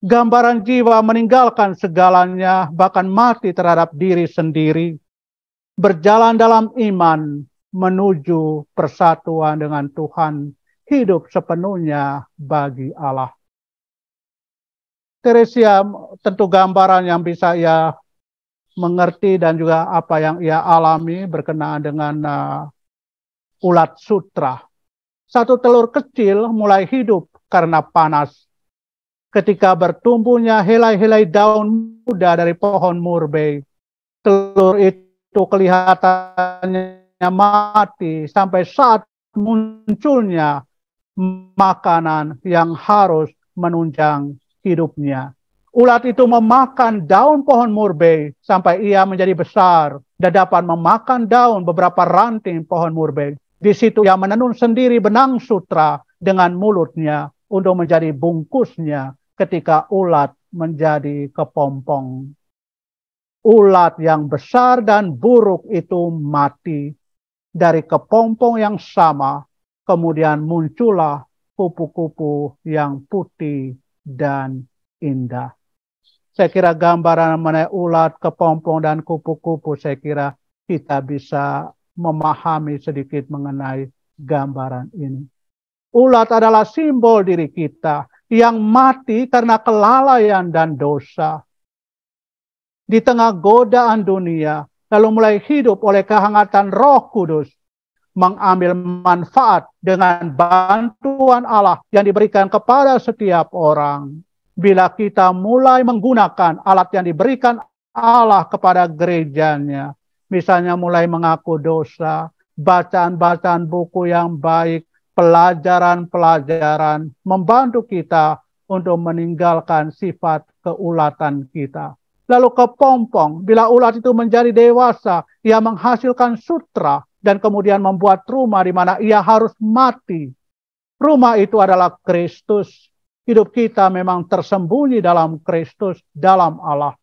Gambaran jiwa meninggalkan segalanya, bahkan mati terhadap diri sendiri. Berjalan dalam iman, menuju persatuan dengan Tuhan, hidup sepenuhnya bagi Allah. Teresia tentu gambaran yang bisa ia mengerti dan juga apa yang ia alami berkenaan dengan ulat sutra. Satu telur kecil mulai hidup karena panas. Ketika bertumbuhnya helai-helai daun muda dari pohon murbei, telur itu kelihatannya mati sampai saat munculnya makanan yang harus menunjang hidupnya. Ulat itu memakan daun pohon murbei sampai ia menjadi besar dan dapat memakan daun beberapa ranting pohon murbei. Di situ ia menenun sendiri benang sutra dengan mulutnya untuk menjadi bungkusnya ketika ulat menjadi kepompong. Ulat yang besar dan buruk itu mati. Dari kepompong yang sama, kemudian muncullah kupu-kupu yang putih dan indah. Saya kira gambaran mengenai ulat, kepompong, dan kupu-kupu, saya kira kita bisa memahami sedikit mengenai gambaran ini. Ulat adalah simbol diri kita yang mati karena kelalaian dan dosa. Di tengah godaan dunia, lalu mulai hidup oleh kehangatan Roh Kudus, mengambil manfaat dengan bantuan Allah yang diberikan kepada setiap orang. Bila kita mulai menggunakan alat yang diberikan Allah kepada gerejanya, misalnya mulai mengaku dosa, bacaan-bacaan buku yang baik, pelajaran-pelajaran, membantu kita untuk meninggalkan sifat keulatan kita. Lalu kepompong, bila ulat itu menjadi dewasa, ia menghasilkan sutra dan kemudian membuat rumah di mana ia harus mati. Rumah itu adalah Kristus. Hidup kita memang tersembunyi dalam Kristus, dalam Allah.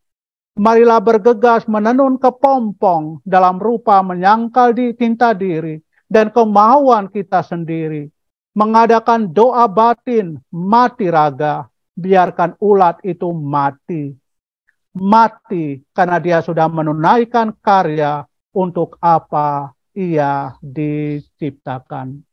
Marilah bergegas menenun kepompong dalam rupa menyangkal di tinta diri dan kemauan kita sendiri. Mengadakan doa batin, mati raga, biarkan ulat itu mati. Mati karena dia sudah menunaikan karya untuk apa ia diciptakan.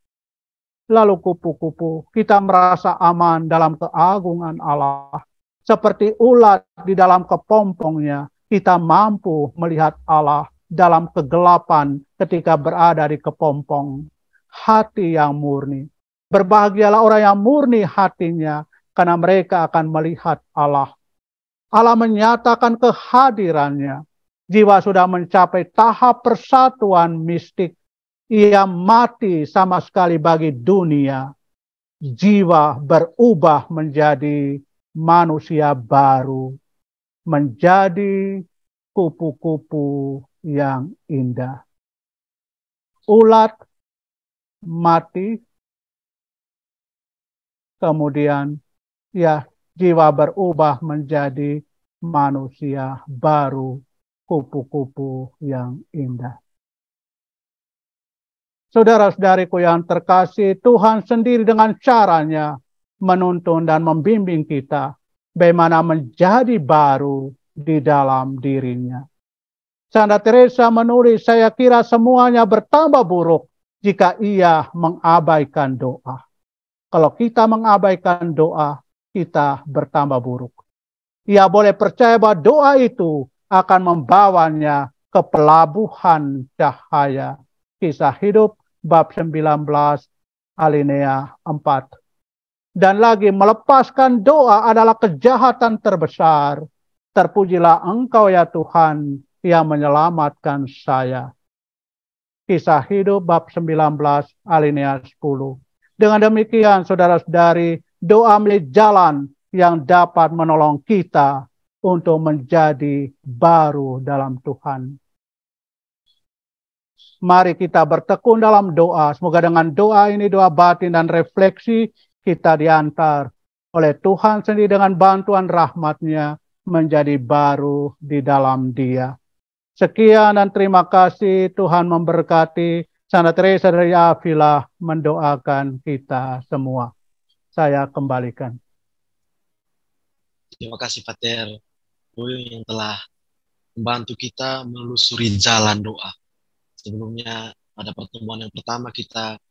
Lalu kupu-kupu, kita merasa aman dalam keagungan Allah. Seperti ulat di dalam kepompongnya, kita mampu melihat Allah dalam kegelapan ketika berada di kepompong. Hati yang murni. Berbahagialah orang yang murni hatinya, karena mereka akan melihat Allah. Allah menyatakan kehadirannya. Jiwa sudah mencapai tahap persatuan mistik. Ia mati sama sekali bagi dunia. Jiwa berubah menjadi manusia baru. Menjadi kupu-kupu yang indah. Ulat mati. Kemudian ya jiwa berubah menjadi manusia baru. Kupu-kupu yang indah. Saudara-saudariku yang terkasih, Tuhan sendiri dengan caranya menuntun dan membimbing kita bagaimana menjadi baru di dalam dirinya. Santa Teresa menulis, saya kira semuanya bertambah buruk jika ia mengabaikan doa. Kalau kita mengabaikan doa, kita bertambah buruk. Ia boleh percaya bahwa doa itu akan membawanya ke pelabuhan cahaya. Kisah Hidup bab 19 alinea 4. Dan lagi, melepaskan doa adalah kejahatan terbesar. Terpujilah Engkau ya Tuhan yang menyelamatkan saya. Kisah Hidup bab 19 alinea 10. Dengan demikian saudara-saudari, doa menjadi jalan yang dapat menolong kita untuk menjadi baru dalam Tuhan. Mari kita bertekun dalam doa. Semoga dengan doa ini, doa batin dan refleksi, kita diantar oleh Tuhan sendiri dengan bantuan rahmat-Nya menjadi baru di dalam Dia. Sekian dan terima kasih. Tuhan memberkati. Santa Teresa dari Avila mendoakan kita semua. Saya kembalikan.
Terima kasih Pater Boyo yang telah membantu kita menelusuri jalan doa. Sebelumnya Pada pertemuan yang pertama kita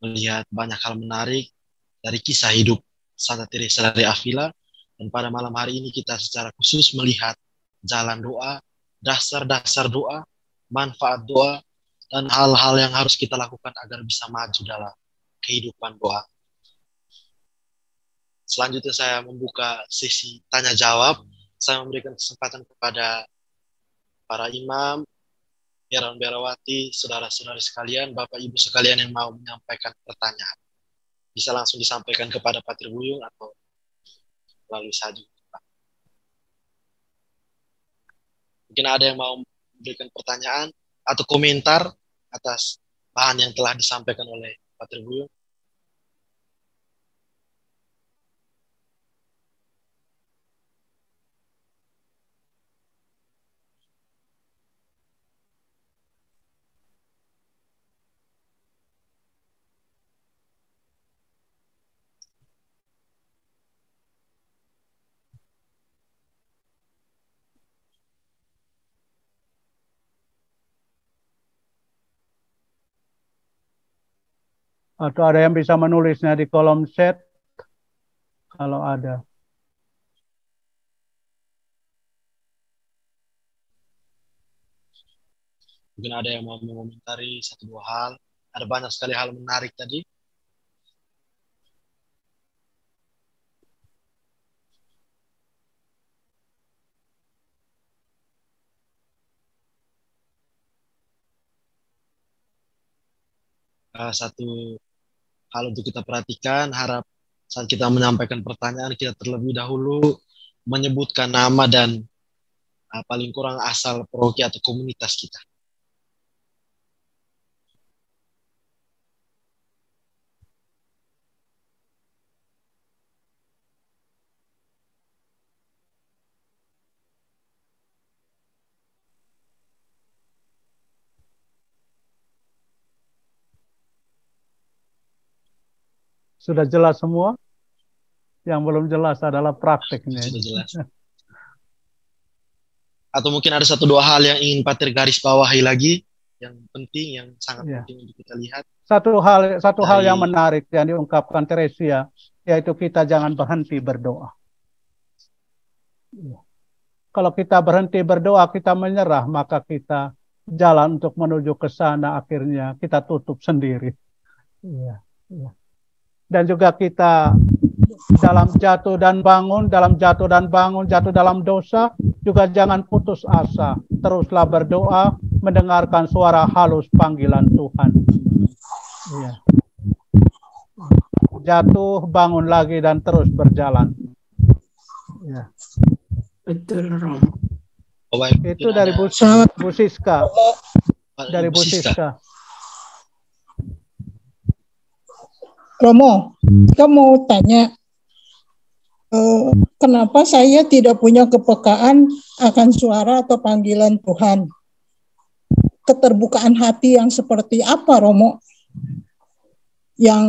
melihat banyak hal menarik dari kisah hidup Santa Teresa dari Avila. Dan pada malam hari ini kita secara khusus melihat jalan doa, dasar-dasar doa, manfaat doa, dan hal-hal yang harus kita lakukan agar bisa maju dalam kehidupan doa. Selanjutnya saya membuka sesi tanya jawab. Saya memberikan kesempatan kepada para imam, biarawati biarawati, saudara-saudari sekalian, Bapak Ibu sekalian yang mau menyampaikan pertanyaan. Bisa langsung disampaikan kepada Pak Tribuyung atau melalui saja. Mungkin ada yang mau memberikan pertanyaan atau komentar atas bahan yang telah disampaikan oleh Pak Tribuyung.
Atau ada yang bisa menulisnya di kolom chat kalau ada.
Mungkin ada yang mau mengomentari satu dua hal. Ada banyak sekali hal menarik tadi. Satu hal untuk kita perhatikan, harap saat kita menyampaikan pertanyaan, kita terlebih dahulu menyebutkan nama dan paling kurang asal paroki atau komunitas kita.
Sudah jelas semua? Yang belum jelas adalah prakteknya.
Sudah jelas. Atau mungkin ada satu dua hal yang ingin Pater garis bawahi lagi, yang penting, yang sangat penting untuk kita lihat.
Satu hal yang menarik yang diungkapkan Teresia, yaitu kita jangan berhenti berdoa. Kalau kita berhenti berdoa, kita menyerah, maka kita jalan untuk menuju ke sana, akhirnya kita tutup sendiri. Dan juga kita dalam jatuh dan bangun, jatuh dalam dosa, juga jangan putus asa. Teruslah berdoa, mendengarkan suara halus panggilan Tuhan. Jatuh, bangun lagi, dan terus berjalan.
Betul, Rom.
Itu dari Bu Siska. Dari Bu Siska.
Romo, kita mau tanya, kenapa saya tidak punya kepekaan akan suara atau panggilan Tuhan? Keterbukaan hati yang seperti apa, Romo, yang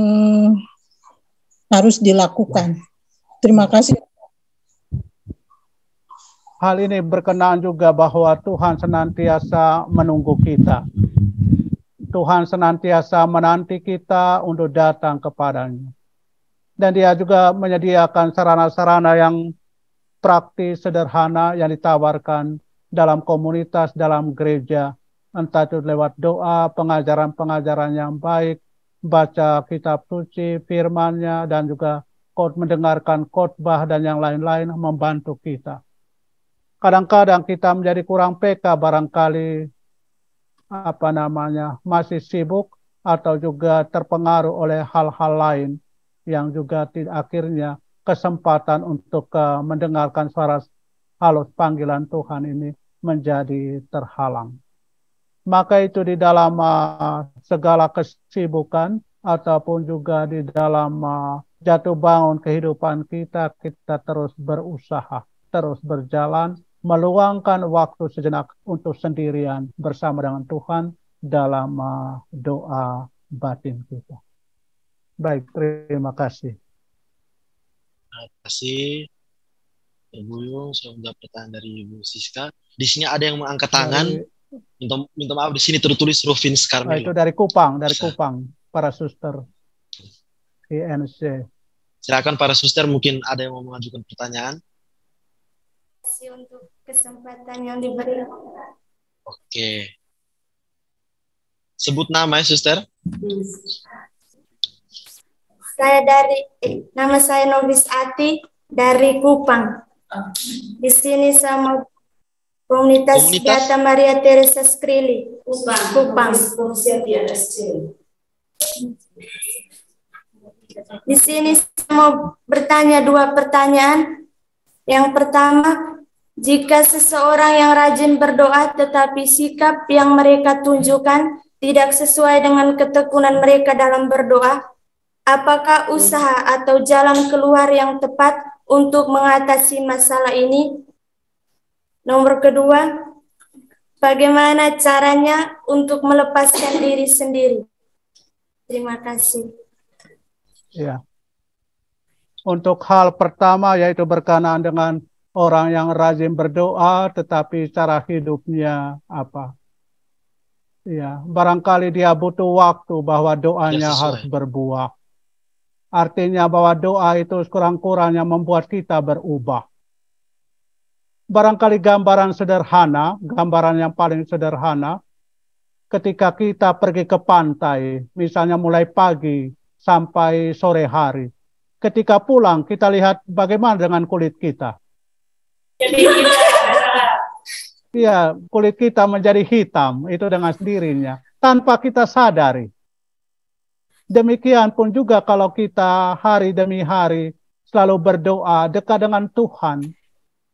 harus dilakukan? Terima kasih.
Hal ini berkenaan juga bahwa Tuhan senantiasa menunggu kita. Tuhan senantiasa menanti kita untuk datang kepadanya. Dan Dia juga menyediakan sarana-sarana yang praktis, sederhana yang ditawarkan dalam komunitas, dalam gereja. Entah itu lewat doa, pengajaran-pengajaran yang baik, baca kitab suci, firman-Nya, dan juga mendengarkan khotbah dan yang lain-lain membantu kita. Kadang-kadang kita menjadi kurang peka, barangkali masih sibuk atau juga terpengaruh oleh hal-hal lain yang juga akhirnya kesempatan untuk mendengarkan suara halus panggilan Tuhan ini menjadi terhalang. Maka itu di dalam segala kesibukan ataupun juga di dalam jatuh bangun kehidupan kita, kita terus berusaha, terus berjalan, meluangkan waktu sejenak untuk sendirian bersama dengan Tuhan dalam doa batin kita. Baik, terima kasih.
Terima kasih, Ibu Yung, sudah menjawab pertanyaan dari Ibu Siska. Di sini ada yang mengangkat tangan. minta maaf di sini tertulis Rufin
itu
Carmelo.
dari Kupang,
Bisa.
para suster INC.
Silakan para suster, mungkin ada yang mau mengajukan pertanyaan.
Terima kasih untuk kesempatan yang diberi.
Oke. Sebut nama ya, suster.
Nama saya Nobis Ati dari Kupang. Di sini sama Komunitas Beata Maria Teresa Skrili, Kupang. Di sini saya mau bertanya 2 pertanyaan. Yang pertama, jika seseorang yang rajin berdoa tetapi sikap yang mereka tunjukkan tidak sesuai dengan ketekunan mereka dalam berdoa, apakah usaha atau jalan keluar yang tepat untuk mengatasi masalah ini? Nomor kedua, bagaimana caranya untuk melepaskan diri sendiri? Terima kasih.
Ya. Untuk hal pertama yaitu berkenaan dengan orang yang rajin berdoa tetapi cara hidupnya apa? Ya, barangkali dia butuh waktu bahwa doanya harus berbuah. Artinya bahwa doa itu kurang-kurangnya membuat kita berubah. Barangkali gambaran yang paling sederhana, ketika kita pergi ke pantai, misalnya mulai pagi sampai sore hari. Ketika pulang, kita lihat bagaimana dengan kulit kita. Iya, kulit kita menjadi hitam, itu dengan sendirinya, tanpa kita sadari. Demikian pun juga kalau kita hari demi hari selalu berdoa dekat dengan Tuhan,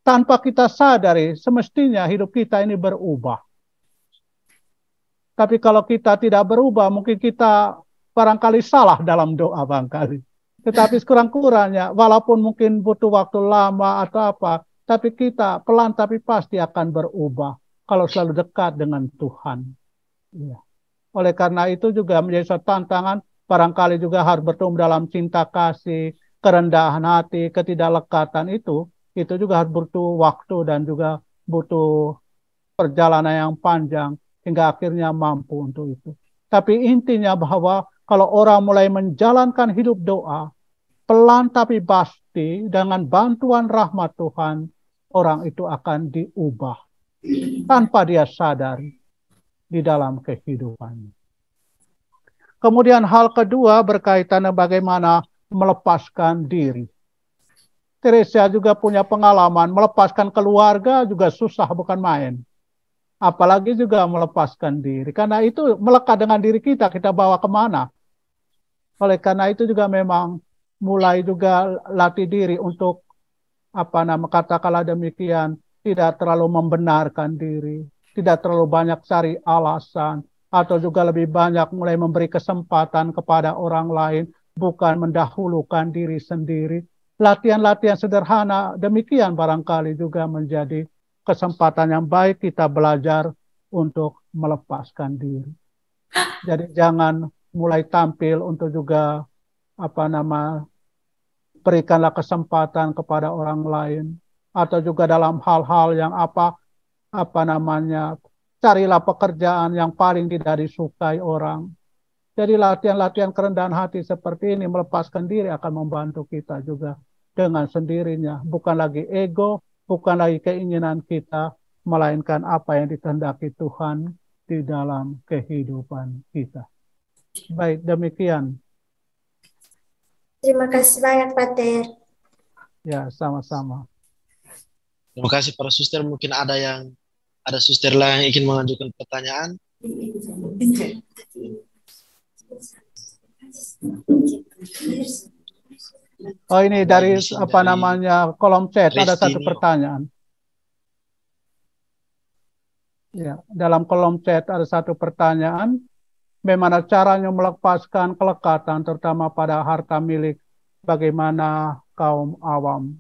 tanpa kita sadari, semestinya hidup kita ini berubah. Tapi kalau kita tidak berubah, mungkin kita barangkali salah dalam doa barangkali. Tetapi sekurang-kurangnya, walaupun mungkin butuh waktu lama atau apa, tapi kita pelan tapi pasti akan berubah kalau selalu dekat dengan Tuhan. Ya. Oleh karena itu juga menjadi suatu tantangan, barangkali juga harus bertumbuh dalam cinta kasih, kerendahan hati, ketidaklekatan itu juga harus butuh waktu dan juga butuh perjalanan yang panjang hingga akhirnya mampu untuk itu. Tapi intinya bahwa kalau orang mulai menjalankan hidup doa, pelan tapi pasti dengan bantuan rahmat Tuhan, orang itu akan diubah tanpa dia sadari di dalam kehidupannya. Kemudian hal kedua berkaitan dengan bagaimana melepaskan diri. Teresa juga punya pengalaman, melepaskan keluarga juga susah bukan main. Apalagi juga melepaskan diri. Karena itu melekat dengan diri kita bawa kemana. Oleh karena itu juga memang mulai juga latih diri untuk katakanlah demikian, tidak terlalu membenarkan diri, tidak terlalu banyak cari alasan, atau juga lebih banyak mulai memberi kesempatan kepada orang lain, bukan mendahulukan diri sendiri. Latihan-latihan sederhana demikian barangkali juga menjadi kesempatan yang baik kita belajar untuk melepaskan diri. Jadi jangan mulai tampil untuk juga berikanlah kesempatan kepada orang lain, atau juga dalam hal-hal yang carilah pekerjaan yang paling tidak disukai orang. Jadi latihan-latihan kerendahan hati seperti ini, melepaskan diri akan membantu kita juga dengan sendirinya. Bukan lagi ego, bukan lagi keinginan kita, melainkan apa yang dikehendaki Tuhan di dalam kehidupan kita. Baik, demikian.
Terima kasih banyak, Pater.
Ya, sama-sama.
Terima kasih para suster. Mungkin ada suster lain yang ingin mengajukan pertanyaan.
Oh, ini dari kolom chat ada satu pertanyaan. Ya, dalam kolom chat ada satu pertanyaan. Bagaimana caranya melepaskan kelekatan terutama pada harta milik bagaimana kaum awam?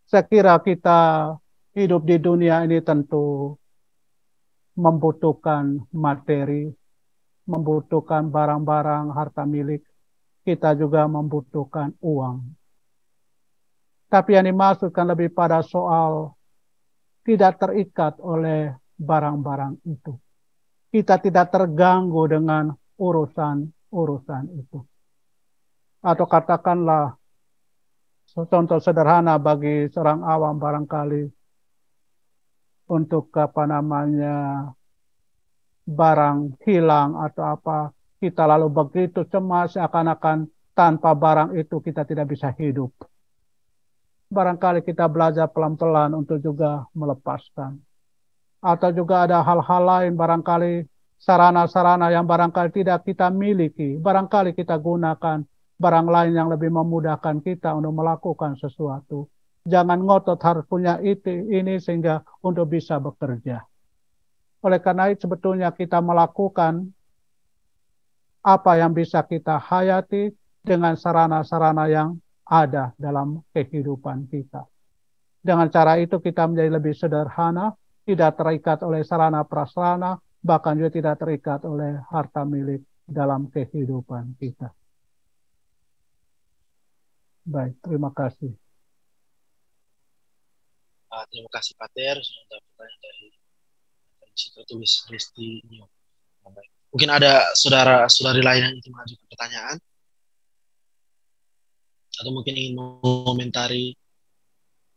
Saya kira kita hidup di dunia ini tentu membutuhkan materi, membutuhkan barang-barang harta milik. Kita juga membutuhkan uang. Tapi yang dimaksudkan lebih pada soal tidak terikat oleh barang-barang itu. Kita tidak terganggu dengan urusan-urusan itu. Atau katakanlah, contoh sederhana bagi seorang awam barangkali, untuk barang hilang atau apa, kita lalu begitu cemas seakan-akan tanpa barang itu kita tidak bisa hidup. Barangkali kita belajar pelan-pelan untuk juga melepaskan. Atau juga ada hal-hal lain, barangkali sarana-sarana yang barangkali tidak kita miliki, barangkali kita gunakan barang lain yang lebih memudahkan kita untuk melakukan sesuatu. Jangan ngotot harus punya ini sehingga untuk bisa bekerja. Oleh karena itu sebetulnya kita melakukan apa yang bisa kita hayati dengan sarana-sarana yang ada dalam kehidupan kita. Dengan cara itu kita menjadi lebih sederhana, tidak terikat oleh sarana prasarana, bahkan juga tidak terikat oleh harta milik dalam kehidupan kita. Baik, terima kasih.
Terima kasih Pater, sudah ada pertanyaan dari situ tulis Risti Nyo. Mungkin ada saudara-saudari lain yang ingin mengajukan pertanyaan, atau mungkin ingin mengomentari,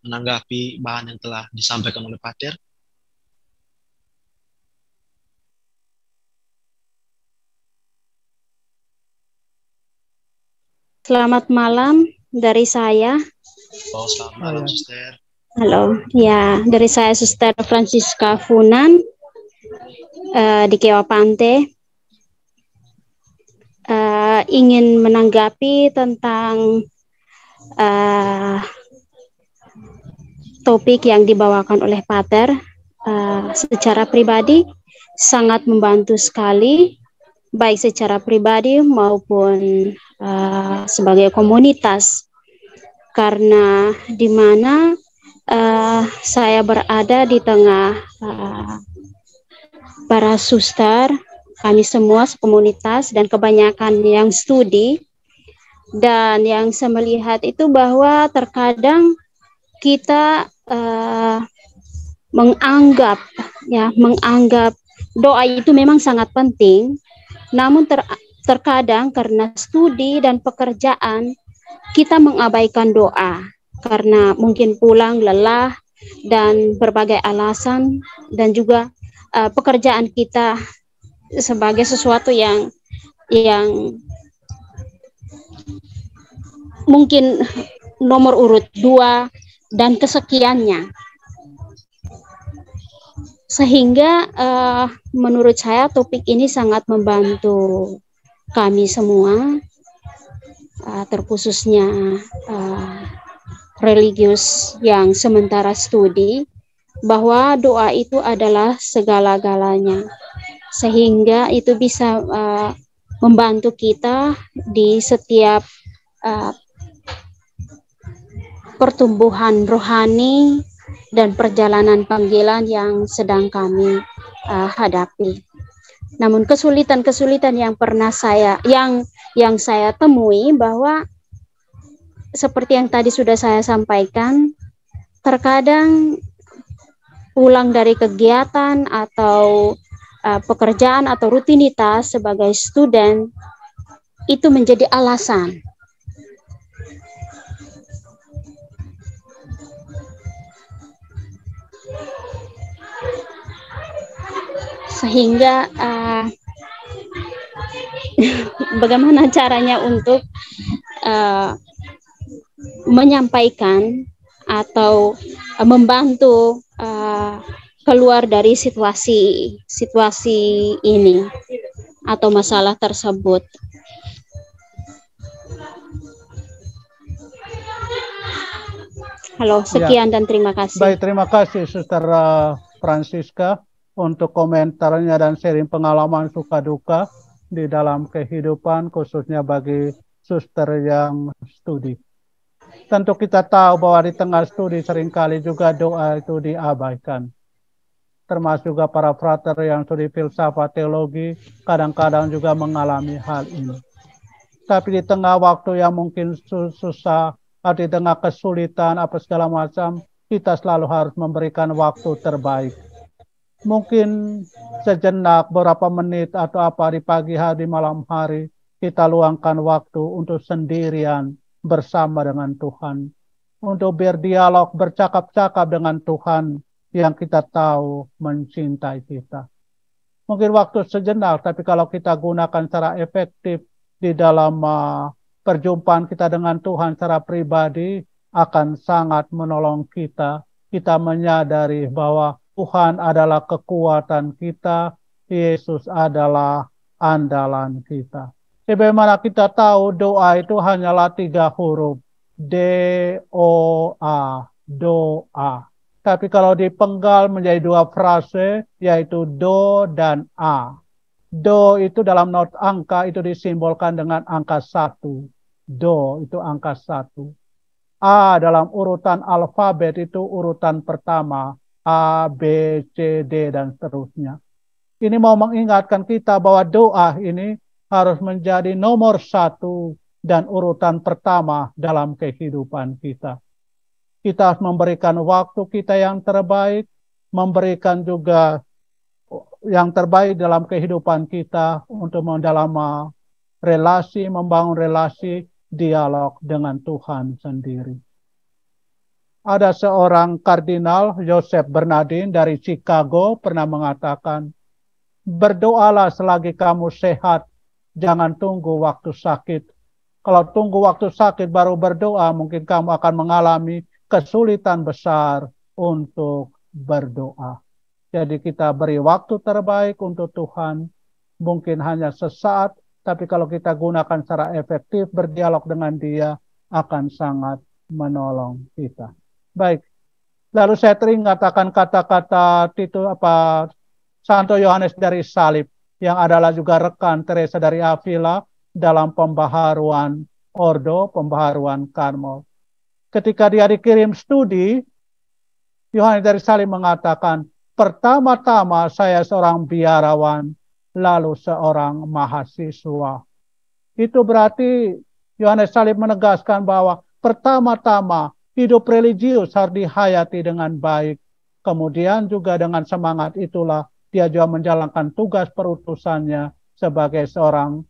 menanggapi bahan yang telah disampaikan oleh Pater.
Selamat malam dari saya.
Oh, selamat malam, Suster.
Halo, ya dari saya Suster Francisca Funan di Kewa Pante. Ingin menanggapi tentang topik yang dibawakan oleh Pater. Secara pribadi sangat membantu sekali, baik secara pribadi maupun sebagai komunitas, karena di mana saya berada di tengah para suster, kami semua komunitas dan kebanyakan yang studi, dan yang saya melihat itu bahwa terkadang kita menganggap doa itu memang sangat penting, namun terkadang karena studi dan pekerjaan kita mengabaikan doa karena mungkin pulang lelah dan berbagai alasan, dan juga pekerjaan kita sebagai sesuatu yang mungkin nomor urut 2 dan kesekiannya, sehingga menurut saya topik ini sangat membantu kami semua, terkhususnya religius yang sementara studi, bahwa doa itu adalah segala-galanya, sehingga itu bisa membantu kita di setiap pertumbuhan rohani dan perjalanan panggilan yang sedang kami hadapi. Namun kesulitan-kesulitan yang pernah yang saya temui, bahwa seperti yang tadi sudah saya sampaikan, terkadang pulang dari kegiatan atau pekerjaan atau rutinitas sebagai student itu menjadi alasan. Sehingga bagaimana caranya untuk menyampaikan atau membantu keluar dari situasi ini atau masalah tersebut. Halo, sekian dan terima kasih.
Baik, terima kasih Suster Francisca untuk komentarnya dan sharing pengalaman suka duka di dalam kehidupan, khususnya bagi suster yang studi. Tentu kita tahu bahwa di tengah studi seringkali juga doa itu diabaikan. Termasuk juga para frater yang studi filsafat teologi kadang-kadang juga mengalami hal ini. Tapi di tengah waktu yang mungkin susah, atau di tengah kesulitan apa segala macam, kita selalu harus memberikan waktu terbaik. Mungkin sejenak, beberapa menit atau apa di pagi hari, malam hari, kita luangkan waktu untuk sendirian bersama dengan Tuhan. Untuk berdialog, bercakap-cakap dengan Tuhan yang kita tahu mencintai kita. Mungkin waktu sejenak, tapi kalau kita gunakan secara efektif di dalam perjumpaan kita dengan Tuhan secara pribadi, akan sangat menolong kita. Kita menyadari bahwa Tuhan adalah kekuatan kita, Yesus adalah andalan kita. Sebagaimana kita tahu doa itu hanyalah 3 huruf. D-O-A, doa. Tapi kalau dipenggal menjadi 2 frase, yaitu do dan a. Do itu dalam not angka itu disimbolkan dengan angka 1. Do itu angka 1. A dalam urutan alfabet itu urutan pertama. A, B, C, D, dan seterusnya. Ini mau mengingatkan kita bahwa doa ini harus menjadi nomor 1 dan urutan pertama dalam kehidupan kita. Kita harus memberikan waktu kita yang terbaik, memberikan juga yang terbaik dalam kehidupan kita untuk mendalam relasi, membangun relasi, dialog dengan Tuhan sendiri. Ada seorang kardinal, Joseph Bernardin dari Chicago, pernah mengatakan, berdoalah selagi kamu sehat, jangan tunggu waktu sakit. Kalau tunggu waktu sakit baru berdoa, mungkin kamu akan mengalami kesulitan besar untuk berdoa. Jadi kita beri waktu terbaik untuk Tuhan, mungkin hanya sesaat, tapi kalau kita gunakan secara efektif, berdialog dengan Dia, akan sangat menolong kita. Baik, lalu saya teringat akan kata-kata Santo Yohanes dari Salib, yang adalah juga rekan Teresa dari Avila dalam pembaharuan Ordo, pembaharuan Karmel. Ketika dia dikirim studi, Yohanes dari Salib mengatakan, pertama-tama saya seorang biarawan, lalu seorang mahasiswa. Itu berarti Yohanes Salib menegaskan bahwa pertama-tama hidup religius harus dihayati dengan baik. Kemudian juga dengan semangat itulah dia juga menjalankan tugas perutusannya sebagai seorang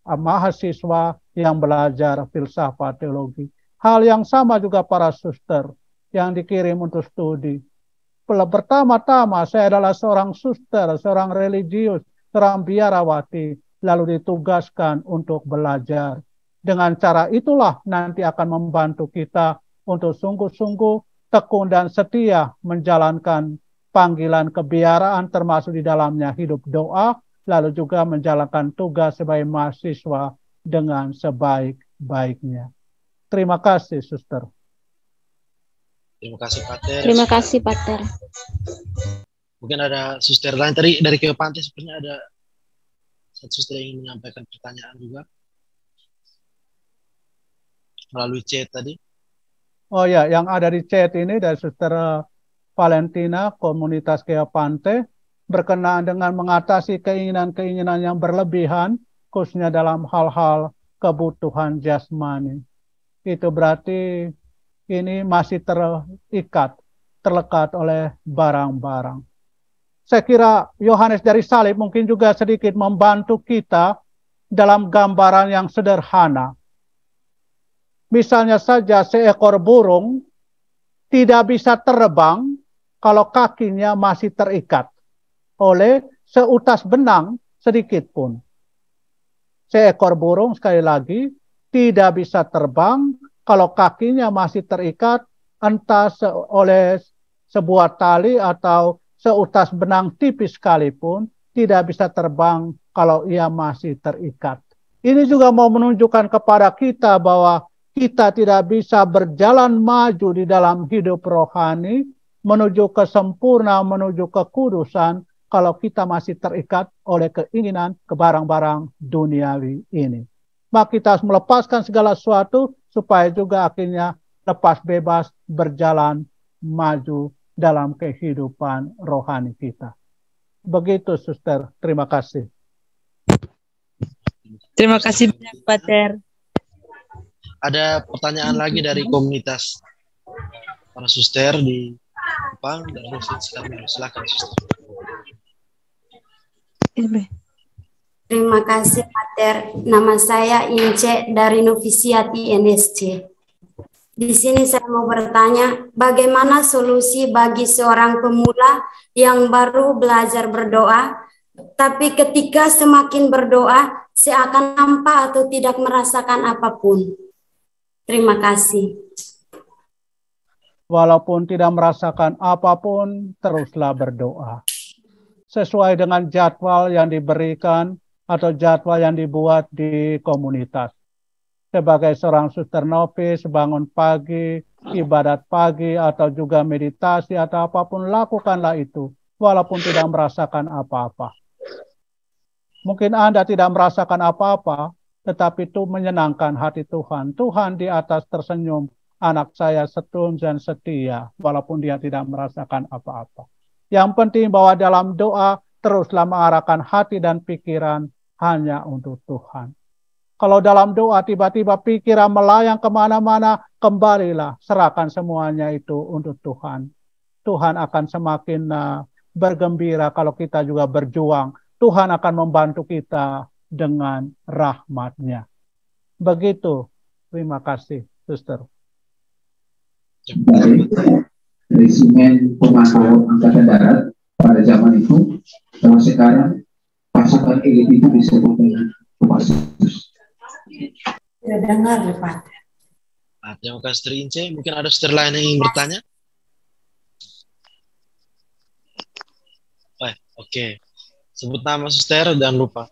mahasiswa yang belajar filsafat teologi. Hal yang sama juga para suster yang dikirim untuk studi. Pertama-tama saya adalah seorang suster, seorang religius, seorang biarawati, lalu ditugaskan untuk belajar. Dengan cara itulah nanti akan membantu kita untuk sungguh-sungguh tekun dan setia menjalankan panggilan kebiaraan termasuk di dalamnya hidup doa, lalu juga menjalankan tugas sebagai mahasiswa dengan sebaik-baiknya. Terima kasih, Suster.
Terima kasih, Pater.
Terima kasih, Pater.
Mungkin ada suster lain tadi dari Kepanti, sebenarnya ada satu suster yang ingin menyampaikan pertanyaan juga melalui chat tadi.
Oh ya, yang ada di chat ini dari Suster Valentina, komunitas Kepanti, berkenaan dengan mengatasi keinginan-keinginan yang berlebihan, khususnya dalam hal-hal kebutuhan jasmani. Itu berarti ini masih terlekat oleh barang-barang. Saya kira Yohanes dari Salib mungkin juga sedikit membantu kita dalam gambaran yang sederhana. Misalnya saja seekor burung tidak bisa terbang kalau kakinya masih terikat oleh seutas benang sedikit pun. Seekor burung, sekali lagi, tidak bisa terbang kalau kakinya masih terikat entah oleh sebuah tali atau seutas benang tipis sekalipun, tidak bisa terbang kalau ia masih terikat. Ini juga mau menunjukkan kepada kita bahwa kita tidak bisa berjalan maju di dalam hidup rohani, menuju kesempurnaan, menuju kekudusan, kalau kita masih terikat oleh keinginan ke barang-barang duniawi ini. Maka kita harus melepaskan segala sesuatu, supaya juga akhirnya lepas bebas berjalan maju dalam kehidupan rohani kita. Begitu, Suster. Terima kasih.
Terima kasih banyak, Pater.
Ada pertanyaan lagi dari komunitas para suster di Kupang dan Nufis Karmel. Silakan suster.
Terima kasih Pater. Nama saya Ince dari Novisiat INSC. Di sini saya mau bertanya, bagaimana solusi bagi seorang pemula yang baru belajar berdoa, tapi ketika semakin berdoa, seakan nampak atau tidak merasakan apapun. Terima kasih.
Walaupun tidak merasakan apapun, teruslah berdoa. Sesuai dengan jadwal yang diberikan atau jadwal yang dibuat di komunitas. Sebagai seorang suster nofis, bangun pagi, ibadat pagi, atau juga meditasi, atau apapun, lakukanlah itu, walaupun tidak merasakan apa-apa. Mungkin Anda tidak merasakan apa-apa, tetapi itu menyenangkan hati Tuhan. Tuhan di atas tersenyum, anak saya setun dan setia, walaupun dia tidak merasakan apa-apa. Yang penting bahwa dalam doa, teruslah mengarahkan hati dan pikiran hanya untuk Tuhan. Kalau dalam doa tiba-tiba pikiran melayang kemana-mana, kembalilah, serahkan semuanya itu untuk Tuhan. Tuhan akan semakin bergembira kalau kita juga berjuang. Tuhan akan membantu kita dengan rahmat-Nya. Begitu. Terima kasih, suster.
Resimen Komando Angkatan Darat pada zaman itu, sama sekarang pasukan elit itu disebut dengan Kopassus.
Tidak dengar, Pak.
Terima kasih, Suster Ince. Mungkin ada suster lain yang ingin bertanya? Oke. Sebut nama suster, jangan lupa.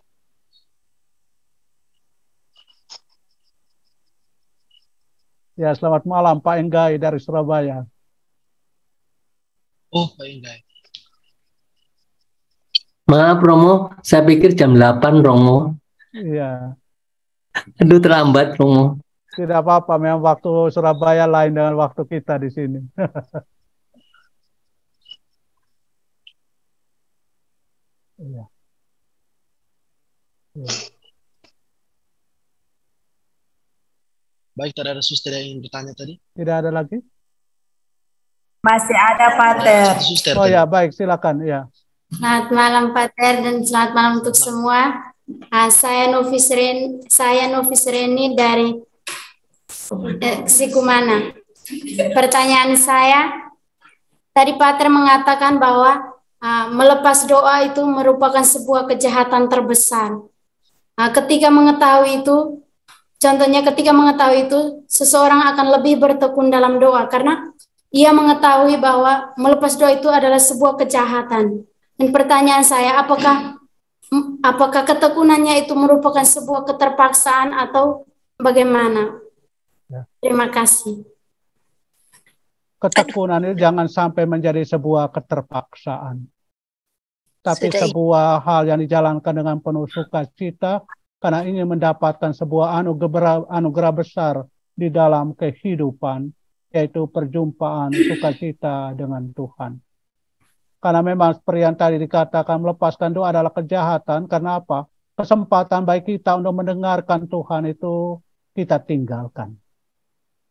Ya, selamat malam Pak Enggai dari Surabaya.
Oh, Pak Enggai.
Maaf Romo, saya pikir jam 8 Romo.
Iya.
Aduh terlambat Romo.
Tidak apa-apa, memang waktu Surabaya lain dengan waktu kita di sini. Iya. Ya.
Baik, tidak ada suster yang ingin bertanya tadi?
Tidak ada lagi?
Masih ada Pater.
Suster
Oh
tadi.
ya, baik, silakan ya.
Selamat malam Pater dan selamat malam untuk semua. Saya Nofis Reni dari Sikumana. Pertanyaan saya, tadi Pater mengatakan bahwa melepas doa itu merupakan sebuah kejahatan terbesar. Ketika mengetahui itu, contohnya ketika mengetahui itu, seseorang akan lebih bertekun dalam doa karena ia mengetahui bahwa melepas doa itu adalah sebuah kejahatan. Dan pertanyaan saya, apakah ketekunannya itu merupakan sebuah keterpaksaan atau bagaimana?
Ya.
Terima kasih.
Ketekunan itu jangan sampai menjadi sebuah keterpaksaan. Tapi sebuah hal yang dijalankan dengan penuh sukacita karena ingin mendapatkan sebuah anugerah besar di dalam kehidupan, yaitu perjumpaan sukacita dengan Tuhan. Karena memang seperti yang tadi dikatakan, melepaskan doa adalah kejahatan. Karena apa? Kesempatan baik kita untuk mendengarkan Tuhan itu kita tinggalkan.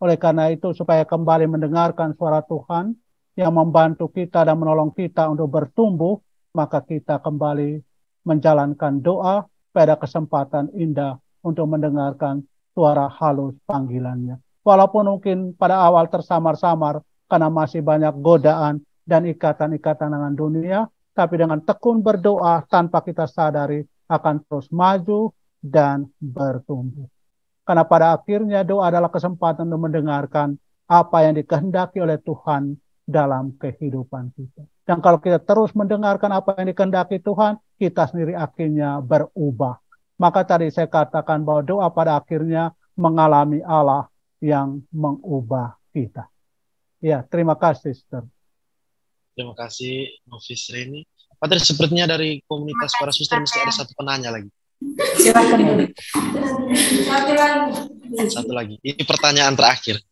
Oleh karena itu, supaya kembali mendengarkan suara Tuhan yang membantu kita dan menolong kita untuk bertumbuh, maka kita kembali menjalankan doa pada kesempatan indah untuk mendengarkan suara halus panggilannya. Walaupun mungkin pada awal tersamar-samar karena masih banyak godaan dan ikatan-ikatan dengan dunia, tapi dengan tekun berdoa tanpa kita sadari akan terus maju dan bertumbuh. Karena pada akhirnya doa adalah kesempatan untuk mendengarkan apa yang dikehendaki oleh Tuhan dalam kehidupan kita. Dan kalau kita terus mendengarkan apa yang dikehendaki Tuhan, kita sendiri akhirnya berubah. Maka tadi saya katakan bahwa doa pada akhirnya mengalami Allah yang mengubah kita. Ya, terima kasih, Sister.
Terima kasih, Nofis Reni. Pater, sepertinya dari komunitas para suster mesti ada satu penanya lagi.
Silakan.
Satu lagi. Ini pertanyaan terakhir.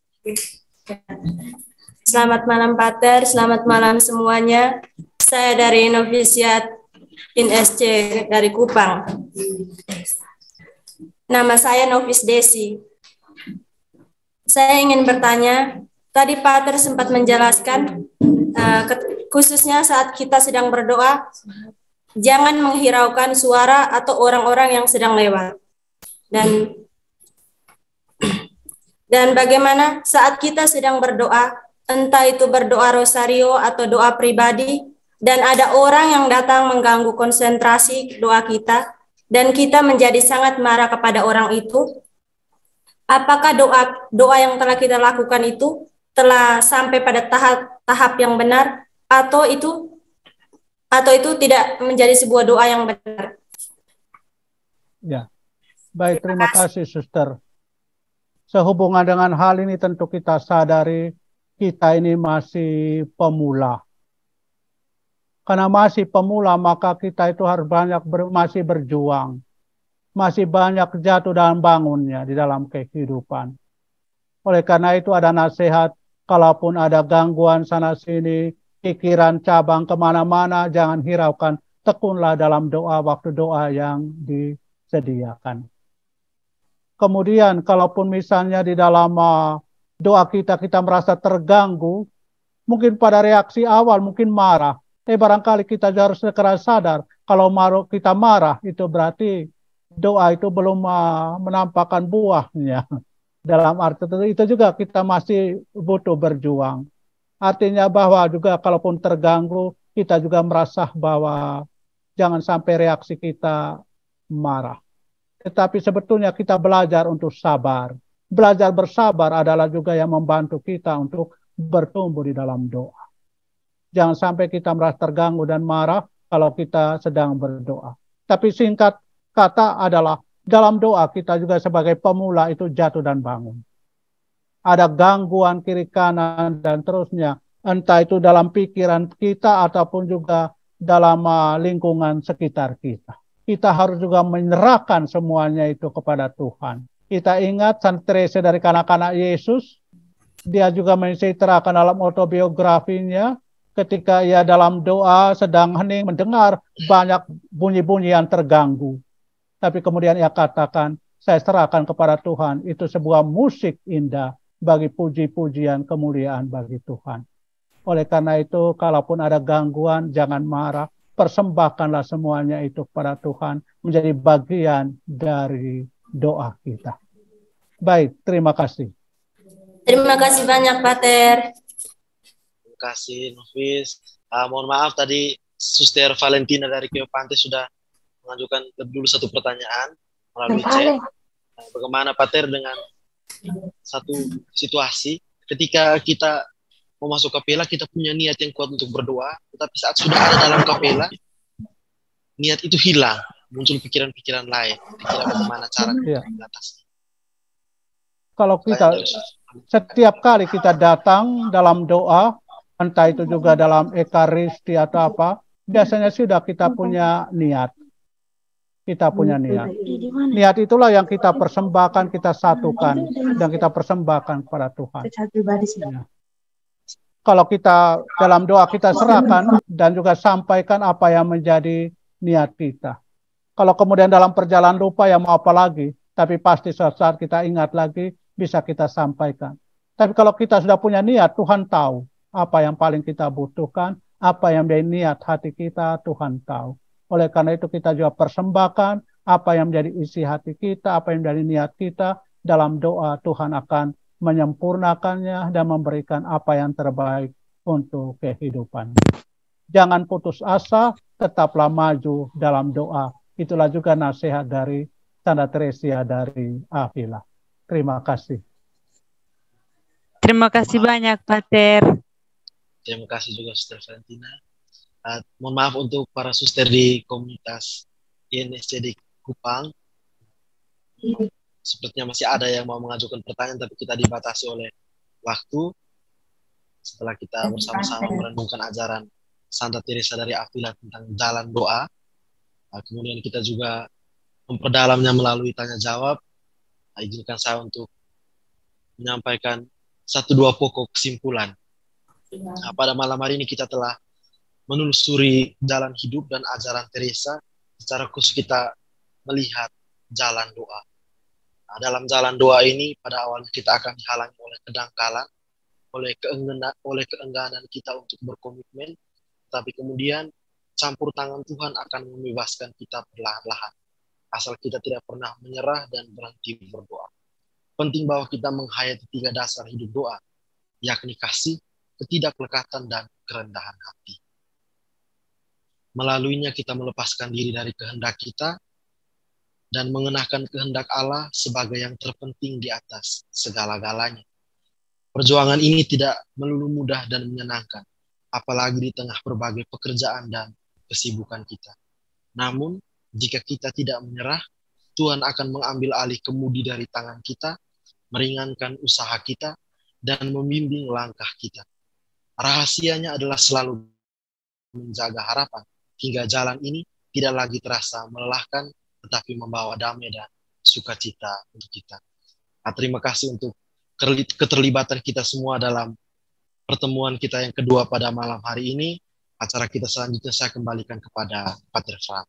Selamat malam Pater, selamat malam semuanya. Saya dari Novisiat INSC dari Kupang. Nama saya Nofis Desi. Saya ingin bertanya, tadi Pater sempat menjelaskan, khususnya saat kita sedang berdoa, jangan menghiraukan suara atau orang-orang yang sedang lewat. Dan bagaimana saat kita sedang berdoa, entah itu berdoa rosario atau doa pribadi, dan ada orang yang datang mengganggu konsentrasi doa kita, dan kita menjadi sangat marah kepada orang itu, apakah doa yang telah kita lakukan itu telah sampai pada tahap yang benar, atau itu tidak menjadi sebuah doa yang benar?
Ya, baik, terima kasih, Suster. Sehubungan dengan hal ini tentu kita sadari kita ini masih pemula. Karena masih pemula, maka kita itu harus masih berjuang. Masih banyak jatuh dan bangunnya di dalam kehidupan. Oleh karena itu ada nasihat, kalaupun ada gangguan sana-sini, pikiran cabang kemana-mana, jangan hiraukan, tekunlah dalam doa waktu doa yang disediakan. Kemudian kalaupun misalnya di dalam doa kita merasa terganggu, mungkin pada reaksi awal mungkin marah. Barangkali kita harus segera sadar kalau kita marah itu berarti doa itu belum menampakkan buahnya. Dalam arti itu juga kita masih butuh berjuang. Artinya bahwa juga kalaupun terganggu, kita juga merasa bahwa jangan sampai reaksi kita marah. Tetapi sebetulnya kita belajar untuk sabar. Belajar bersabar adalah juga yang membantu kita untuk bertumbuh di dalam doa. Jangan sampai kita merasa terganggu dan marah kalau kita sedang berdoa. Tapi singkat kata adalah dalam doa kita juga sebagai pemula itu jatuh dan bangun. Ada gangguan kiri kanan dan terusnya. Entah itu dalam pikiran kita ataupun juga dalam lingkungan sekitar kita. Kita harus juga menyerahkan semuanya itu kepada Tuhan. Kita ingat Santa Teresa dari kanak-kanak Yesus, dia juga menceritakan dalam autobiografinya, ketika ia dalam doa sedang hening mendengar banyak bunyi-bunyi yang terganggu. Tapi kemudian ia katakan, saya serahkan kepada Tuhan, itu sebuah musik indah bagi puji-pujian kemuliaan bagi Tuhan. Oleh karena itu, kalaupun ada gangguan, jangan marah. Persembahkanlah semuanya itu kepada Tuhan menjadi bagian dari doa kita. Baik, terima kasih.
Terima kasih banyak, Pater.
Terima kasih, Nofis. Mohon maaf tadi Suster Valentina dari Keopante sudah mengajukan lebih dulu satu pertanyaan melalui chat. Bagaimana, Pater, dengan satu situasi ketika kita mau masuk kapela, kita punya niat yang kuat untuk berdoa, tetapi saat sudah ada dalam kapela, niat itu hilang, muncul pikiran-pikiran lain, pikiran bagaimana cara mengatasi.
Kalau kita setiap kali kita datang dalam doa, entah itu juga dalam ekaristi atau apa, biasanya sudah kita punya niat. Kita punya niat. Niat itulah yang kita persembahkan, kita satukan, dan kita persembahkan kepada Tuhan. Ya. Kalau kita dalam doa kita serahkan dan juga sampaikan apa yang menjadi niat kita. Kalau kemudian dalam perjalanan lupa ya mau apa lagi, tapi pasti saat kita ingat lagi bisa kita sampaikan. Tapi kalau kita sudah punya niat, Tuhan tahu apa yang paling kita butuhkan, apa yang menjadi niat hati kita, Tuhan tahu. Oleh karena itu kita juga persembahkan apa yang menjadi isi hati kita, apa yang menjadi niat kita dalam doa, Tuhan akan menyempurnakannya dan memberikan apa yang terbaik untuk kehidupan. Jangan putus asa, tetaplah maju dalam doa. Itulah juga nasihat dari Santa Teresa dari Avila. Terima kasih.
Terima kasih banyak, Pater.
Terima kasih juga Suster Valentina. Mohon maaf untuk para suster di komunitas INSC di Kupang. Sepertinya masih ada yang mau mengajukan pertanyaan, tapi kita dibatasi oleh waktu. Setelah kita bersama-sama merenungkan ajaran Santa Teresa dari Avila tentang jalan doa, kemudian kita juga memperdalamnya melalui tanya jawab. Izinkan saya untuk menyampaikan 1-2 pokok kesimpulan. Pada malam hari ini kita telah menelusuri jalan hidup dan ajaran Teresa. Secara khusus kita melihat jalan doa. Dalam jalan doa ini pada awalnya kita akan dihalangi oleh kedangkalan, oleh keengganan kita untuk berkomitmen, tapi kemudian campur tangan Tuhan akan membebaskan kita perlahan-lahan, asal kita tidak pernah menyerah dan berhenti berdoa. Penting bahwa kita menghayati 3 dasar hidup doa, yakni kasih, ketidaklekatan, dan kerendahan hati. Melaluinya kita melepaskan diri dari kehendak kita dan mengenakan kehendak Allah sebagai yang terpenting di atas segala-galanya. Perjuangan ini tidak melulu mudah dan menyenangkan, apalagi di tengah berbagai pekerjaan dan kesibukan kita. Namun, jika kita tidak menyerah, Tuhan akan mengambil alih kemudi dari tangan kita, meringankan usaha kita, dan membimbing langkah kita. Rahasianya adalah selalu menjaga harapan, hingga jalan ini tidak lagi terasa melelahkan, tetapi membawa damai dan sukacita untuk kita. Nah, terima kasih untuk keterlibatan kita semua dalam pertemuan kita yang kedua pada malam hari ini. Acara kita selanjutnya saya kembalikan kepada Pater Frank.